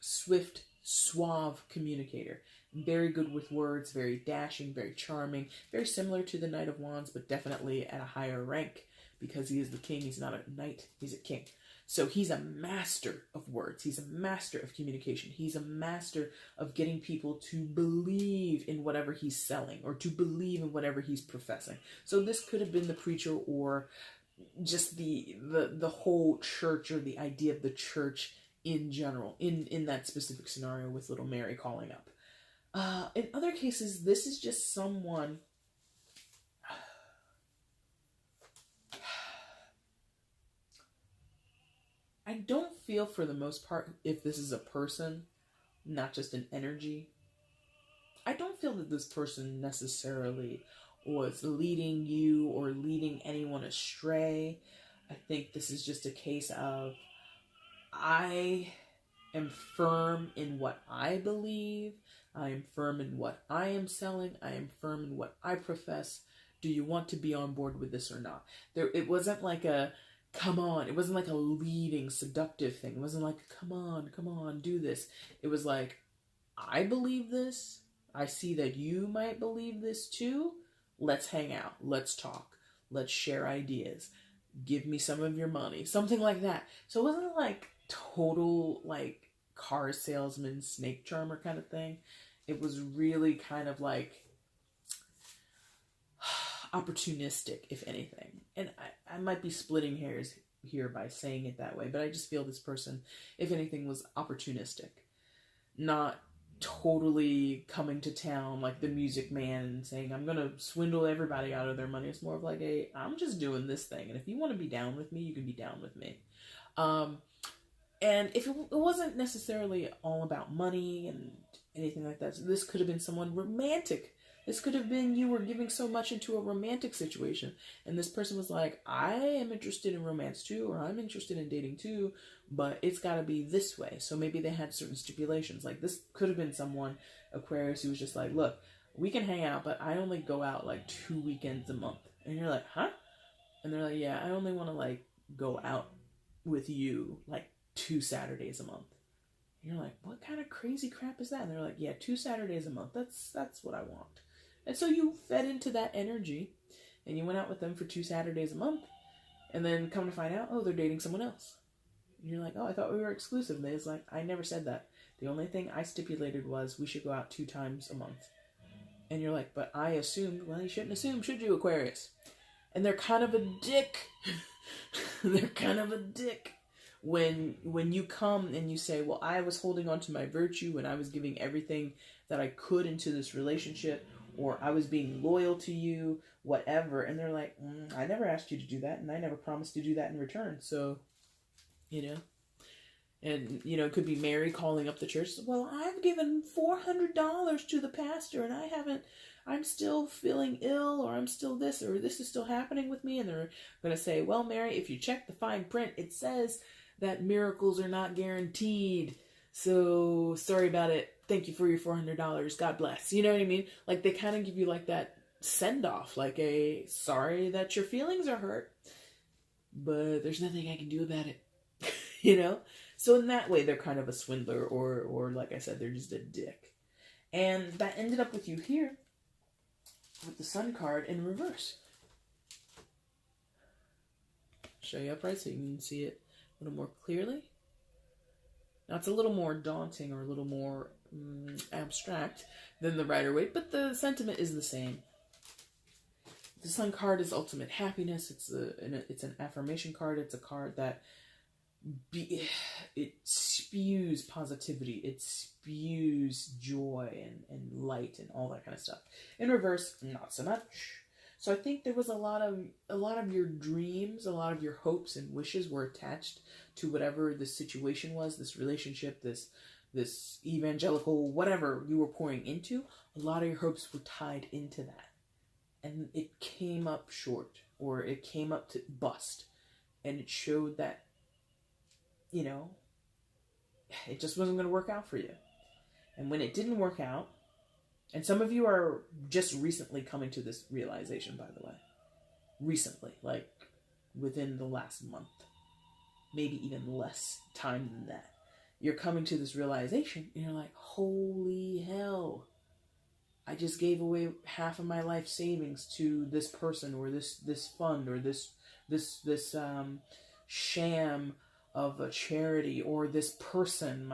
swift, suave communicator, very good with words, very dashing, very charming, very similar to the Knight of Wands, but definitely at a higher rank, because he is the king. He's not a knight, he's a king. So he's a master of words. He's a master of communication. He's a master of getting people to believe in whatever he's selling, or to believe in whatever he's professing. So this could have been the preacher, or just the whole church, or the idea of the church in general, in that specific scenario with little Mary calling up. In other cases, this is just someone I don't feel, for the most part, if this is a person, not just an energy, I don't feel that this person necessarily was leading you or leading anyone astray. I think this is just a case of, I am firm in what I believe. I am firm in what I am selling. I am firm in what I profess. Do you want to be on board with this or not? It wasn't like a, come on. It wasn't like a leading, seductive thing. It wasn't like, come on, do this. It was like, I believe this. I see that you might believe this too. Let's hang out. Let's talk. Let's share ideas. Give me some of your money. Something like that. So it wasn't like total, like, car salesman, snake charmer kind of thing. It was really kind of like opportunistic, if anything. And I might be splitting hairs here by saying it that way, but I just feel this person, if anything, was opportunistic. Not totally coming to town like the Music Man and saying, I'm going to swindle everybody out of their money. It's more of like I'm just doing this thing. And if you want to be down with me, you can be down with me. And if it wasn't necessarily all about money and anything like that, so this could have been someone romantic. This could have been you were giving so much into a romantic situation, and this person was like, I am interested in romance too, or I'm interested in dating too, but it's got to be this way. So maybe they had certain stipulations. Like, this could have been someone, Aquarius, who was just like, look, we can hang out, but I only go out like 2 weekends a month. And you're like, huh? And they're like, yeah, I only want to like go out with you like 2 Saturdays a month. And you're like, what kind of crazy crap is that? And they're like, yeah, 2 Saturdays a month. That's what I want. And so you fed into that energy, and you went out with them for 2 Saturdays a month, and then come to find out, oh, they're dating someone else. And you're like, oh, I thought we were exclusive. And it's like, I never said that. The only thing I stipulated was we should go out 2 times a month. And you're like, but I assumed. Well, you shouldn't assume, should you, Aquarius? And they're kind of a dick. They're kind of a dick. When you come and you say, well, I was holding on to my virtue and I was giving everything that I could into this relationship, or I was being loyal to you, whatever. And they're like, I never asked you to do that, and I never promised to do that in return. So, you know. And, you know, it could be Mary calling up the church. Well, I've given $400 to the pastor, and I'm still feeling ill, or I'm still this, or this is still happening with me. And they're going to say, well, Mary, if you check the fine print, it says that miracles are not guaranteed. So, sorry about it. Thank you for your $400. God bless. You know what I mean? Like, they kind of give you like that send-off, like a, sorry that your feelings are hurt, but there's nothing I can do about it. You know? So in that way, they're kind of a swindler, or like I said, they're just a dick. And that ended up with you here with the Sun card in reverse. Show you upright so you can see it a little more clearly. Now it's a little more daunting, or a little more abstract than the Rider-Waite, but the sentiment is the same. The Sun card is ultimate happiness. It's an affirmation card. It's a card that it spews positivity, it spews joy and light and all that kind of stuff. In reverse, not so much. So I think there was a lot of your dreams, a lot of your hopes and wishes were attached to whatever the situation was, this relationship, this evangelical, whatever you were pouring into. A lot of your hopes were tied into that. And it came up short, or it came up to bust. And it showed that, you know, it just wasn't going to work out for you. And when it didn't work out, and some of you are just recently coming to this realization, by the way. Recently, like within the last month. Maybe even less time than that. You're coming to this realization, and you're like, holy hell. I just gave away half of my life savings to this person, or this fund, or this sham of a charity, or this person,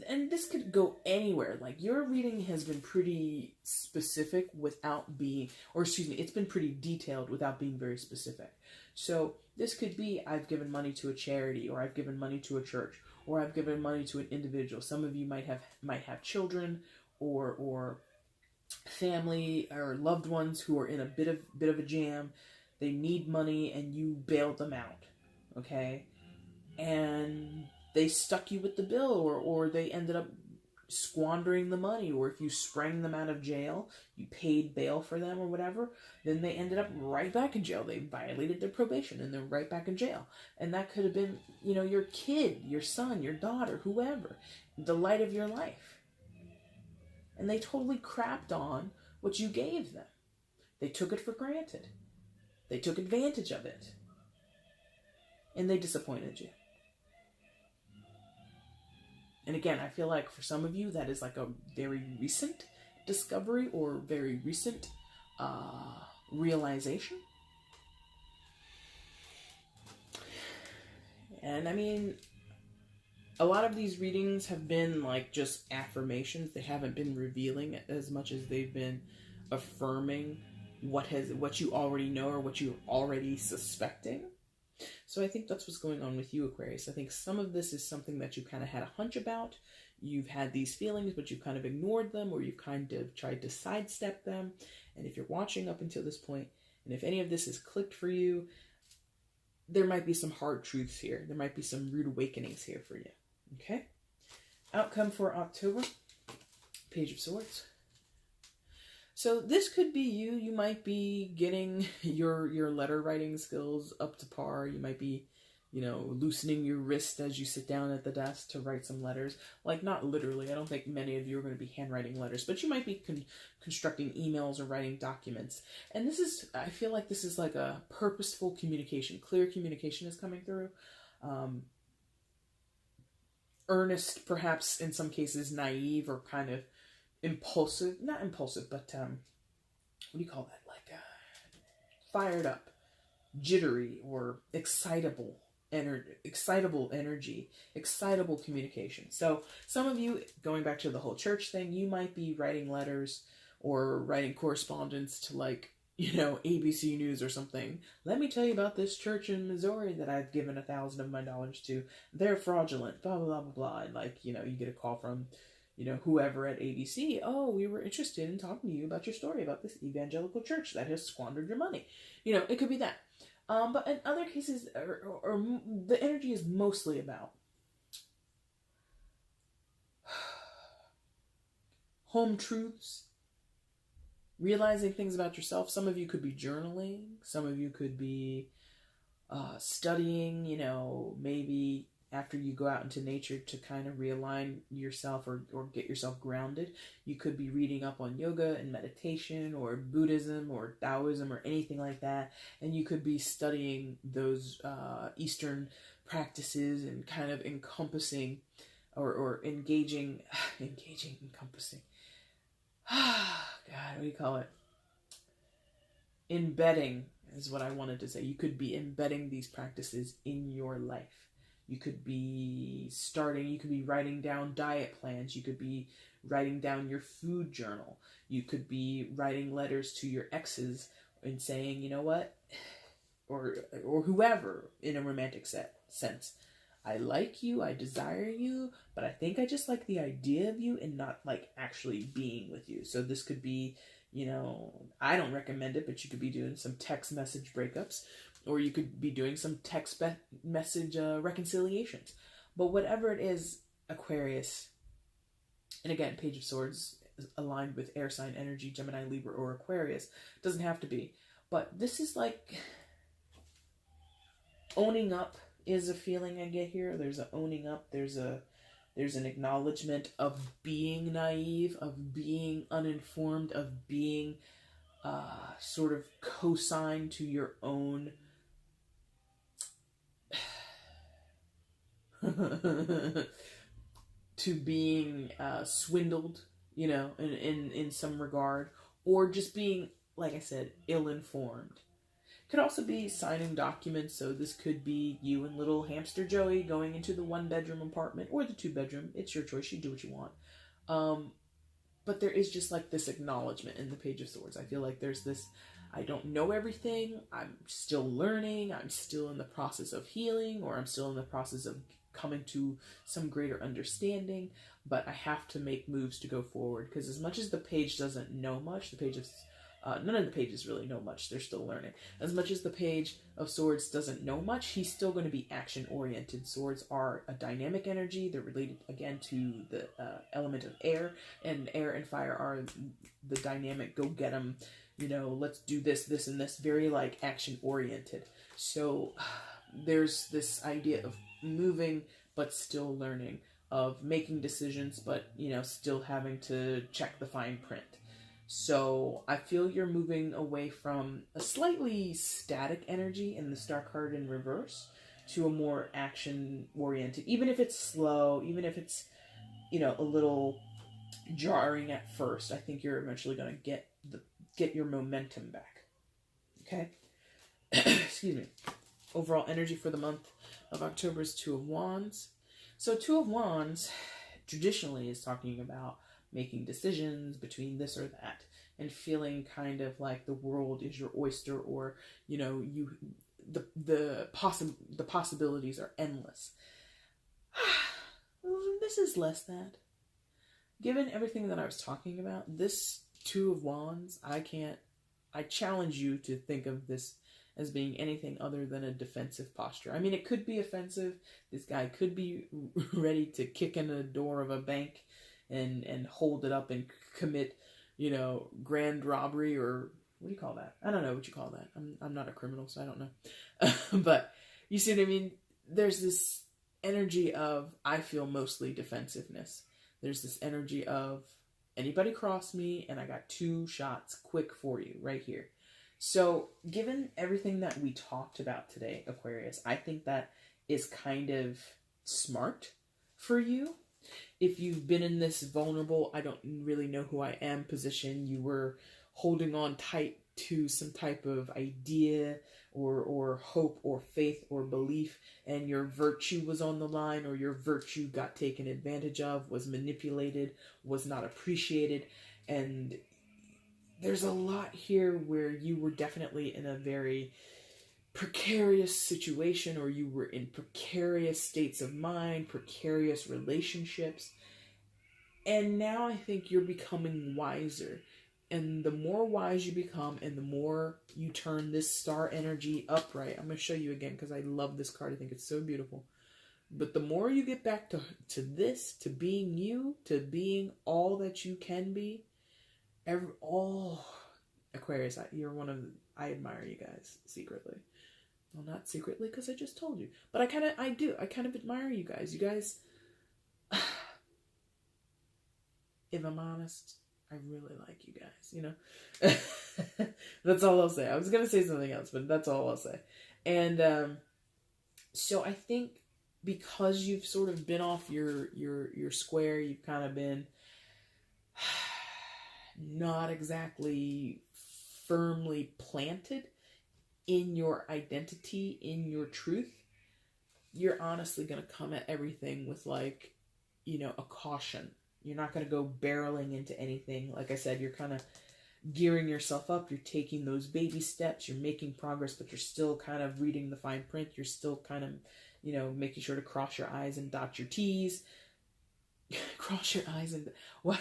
and this could go anywhere. Like, your reading has been pretty specific without being, it's been pretty detailed without being very specific. So this could be, I've given money to a charity, or I've given money to a church, or I've given money to an individual. Some of you might have children, or family, or loved ones who are in a bit of a jam. They need money, and you bailed them out. Okay? And they stuck you with the bill, or they ended up squandering the money, or if you sprang them out of jail, you paid bail for them or whatever, then they ended up right back in jail. They violated their probation and they're right back in jail. And that could have been, you know, your kid, your son, your daughter, whoever, the light of your life. And they totally crapped on what you gave them. They took it for granted. They took advantage of it. And they disappointed you. And again, I feel like for some of you, that is like a very recent discovery, or very recent realization. And I mean, a lot of these readings have been like just affirmations. They haven't been revealing as much as they've been affirming what you already know, or what you're already suspecting. So I think that's what's going on with you, Aquarius. I think some of this is something that you kind of had a hunch about. You've had these feelings, but you've kind of ignored them, or you've kind of tried to sidestep them. And if you're watching up until this point, and if any of this has clicked for you, there might be some hard truths here. There might be some rude awakenings here for you. Okay? Outcome for October. Page of Swords. So this could be you. You might be getting your letter writing skills up to par. You might be, you know, loosening your wrist as you sit down at the desk to write some letters. Like, not literally. I don't think many of you are going to be handwriting letters, but you might be constructing emails or writing documents. And this is, I feel like this is like a purposeful communication. Clear communication is coming through. earnest, perhaps in some cases naive or kind of impulsive, not impulsive, but what do you call that? Like fired up, jittery, or excitable energy, excitable communication. So some of you, going back to the whole church thing, you might be writing letters or writing correspondence to like, ABC News or something. Let me tell you about this church in Missouri that I've given $1,000 of my dollars to. They're fraudulent, blah, blah, blah, blah, blah. And like, you get a call from, whoever at ABC. Oh, we were interested in talking to you about your story about this evangelical church that has squandered your money. It could be that. But in other cases, or the energy is mostly about home truths, realizing things about yourself. Some of you could be journaling. Some of you could be studying, maybe after you go out into nature to kind of realign yourself or get yourself grounded. You could be reading up on yoga and meditation or Buddhism or Taoism or anything like that. And you could be studying those Eastern practices and kind of encompassing or encompassing. God, what do you call it? Embedding is what I wanted to say. You could be embedding these practices in your life. You could be writing down diet plans. You could be writing down your food journal. You could be writing letters to your exes and saying, you know what? Or whoever in a romantic sense. I like you, I desire you, but I think I just like the idea of you and not like actually being with you. So this could be, I don't recommend it, but you could be doing some text message breakups, or you could be doing some text message reconciliations. But whatever it is, Aquarius, and again, Page of Swords is aligned with air sign energy, Gemini, Libra, or Aquarius. Doesn't have to be. But this is like owning up is a feeling I get here. There's a owning up. There's an acknowledgement of being naive, of being uninformed, of being sort of co-signed to your own to being swindled, in some regard, or just being, like I said, ill-informed. Could also be signing documents, so this could be you and little hamster Joey going into the 1-bedroom apartment or the 2-bedroom. It's your choice. You do what you want. But there is just like this acknowledgement in the Page of Swords. I feel like there's this, I don't know everything. I'm still learning. I'm still in the process of healing, or I'm still in the process of coming to some greater understanding, but I have to make moves to go forward. Because as much as the page doesn't know much, the Page of none of the pages really know much. They're still learning. As much as the Page of Swords doesn't know much, he's still going to be action-oriented. Swords are a dynamic energy. They're related, again, to the element of air. And air and fire are the dynamic, go get 'em, let's do this, this, and this. Very, like, action-oriented. So there's this idea of moving but still learning. Of making decisions but, still having to check the fine print. So I feel you're moving away from a slightly static energy in the Star card in reverse to a more action-oriented, even if it's slow, even if it's, a little jarring at first. I think you're eventually going to get your momentum back. Okay? Excuse me. Overall energy for the month of October is Two of Wands. So Two of Wands traditionally is talking about making decisions between this or that, and feeling kind of like the world is your oyster, or the possibilities are endless. This is less that. Given everything that I was talking about, this Two of Wands, I challenge you to think of this as being anything other than a defensive posture. I mean, it could be offensive. This guy could be ready to kick in the door of a bank and hold it up and commit, grand robbery, or what do you call that? I don't know what you call that. I'm not a criminal, so I don't know. But you see what I mean? There's this energy of, I feel mostly defensiveness. There's this energy of, anybody cross me and I got 2 shots quick for you right here. So given everything that we talked about today, Aquarius, I think that is kind of smart for you. If you've been in this vulnerable, I don't really know who I am position, you were holding on tight to some type of idea or hope or faith or belief, and your virtue was on the line, or your virtue got taken advantage of, was manipulated, was not appreciated. And there's a lot here where you were definitely in a very precarious situation, or you were in precarious states of mind, precarious relationships. And now I think you're becoming wiser. And the more wise you become, and the more you turn this star energy upright, I'm going to show you again because I love this card. I think it's so beautiful. But the more you get back to this, to being you, to being all that you can be, Aquarius, you're one of, I admire you guys secretly. Well, not secretly because I just told you. But I kind of admire you guys. You guys, if I'm honest, I really like you guys, you know? That's all I'll say. I was going to say something else, but that's all I'll say. And so I think because you've sort of been off your square, you've kind of been not exactly firmly planted in your identity, in your truth, you're honestly going to come at everything with, like, you know, a caution. You're not going to go barreling into anything. Like I said, you're kind of gearing yourself up. You're taking those baby steps. You're making progress, but you're still kind of reading the fine print. You're still kind of, you know, making sure to cross your I's and dot your T's. Cross your I's and... Well,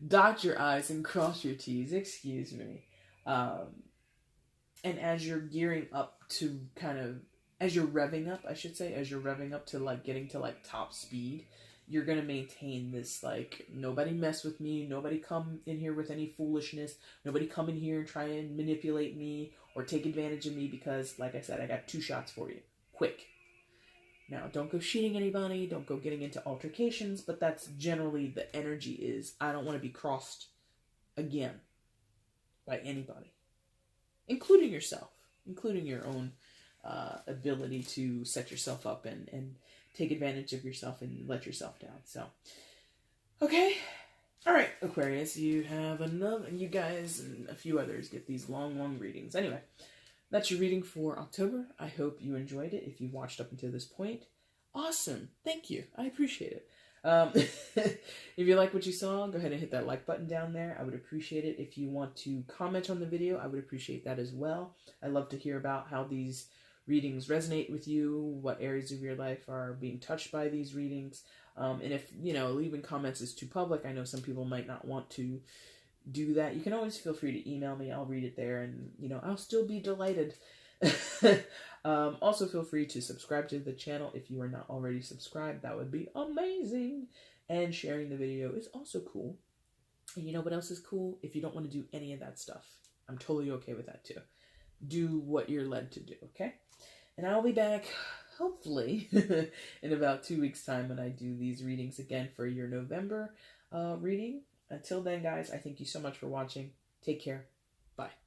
dot your I's and cross your T's. Excuse me. And as you're gearing up to kind of... As you're revving up, I should say. As you're revving up to, like, getting to, like, top speed... You're going to maintain this, like, nobody mess with me, nobody come in here with any foolishness, nobody come in here and try and manipulate me or take advantage of me because, like I said, I got 2 shots for you. Quick. Now, don't go shooting anybody, don't go getting into altercations, but that's generally the energy is, I don't want to be crossed again by anybody. Including yourself. Including your own ability to set yourself up and take advantage of yourself and let yourself down. So, okay. All right, Aquarius, you have another, you guys and a few others get these long readings. Anyway, that's your reading for October. I hope you enjoyed it. If you watched up until this point, awesome. Thank you. I appreciate it. If you like what you saw, go ahead and hit that like button down there. I would appreciate it. If you want to comment on the video, I would appreciate that as well. I love to hear about how these readings resonate with you, what areas of your life are being touched by these readings. And if, you know, leaving comments is too public, I know some people might not want to do that. You can always feel free to email me. I'll read it there and, you know, I'll still be delighted. Also, feel free to subscribe to the channel if you are not already subscribed. That would be amazing. And sharing the video is also cool. And you know what else is cool? If you don't want to do any of that stuff, I'm totally okay with that too. Do what you're led to do, okay? And I'll be back, hopefully, in about 2 weeks' time when I do these readings again for your November reading. Until then, guys, I thank you so much for watching. Take care. Bye.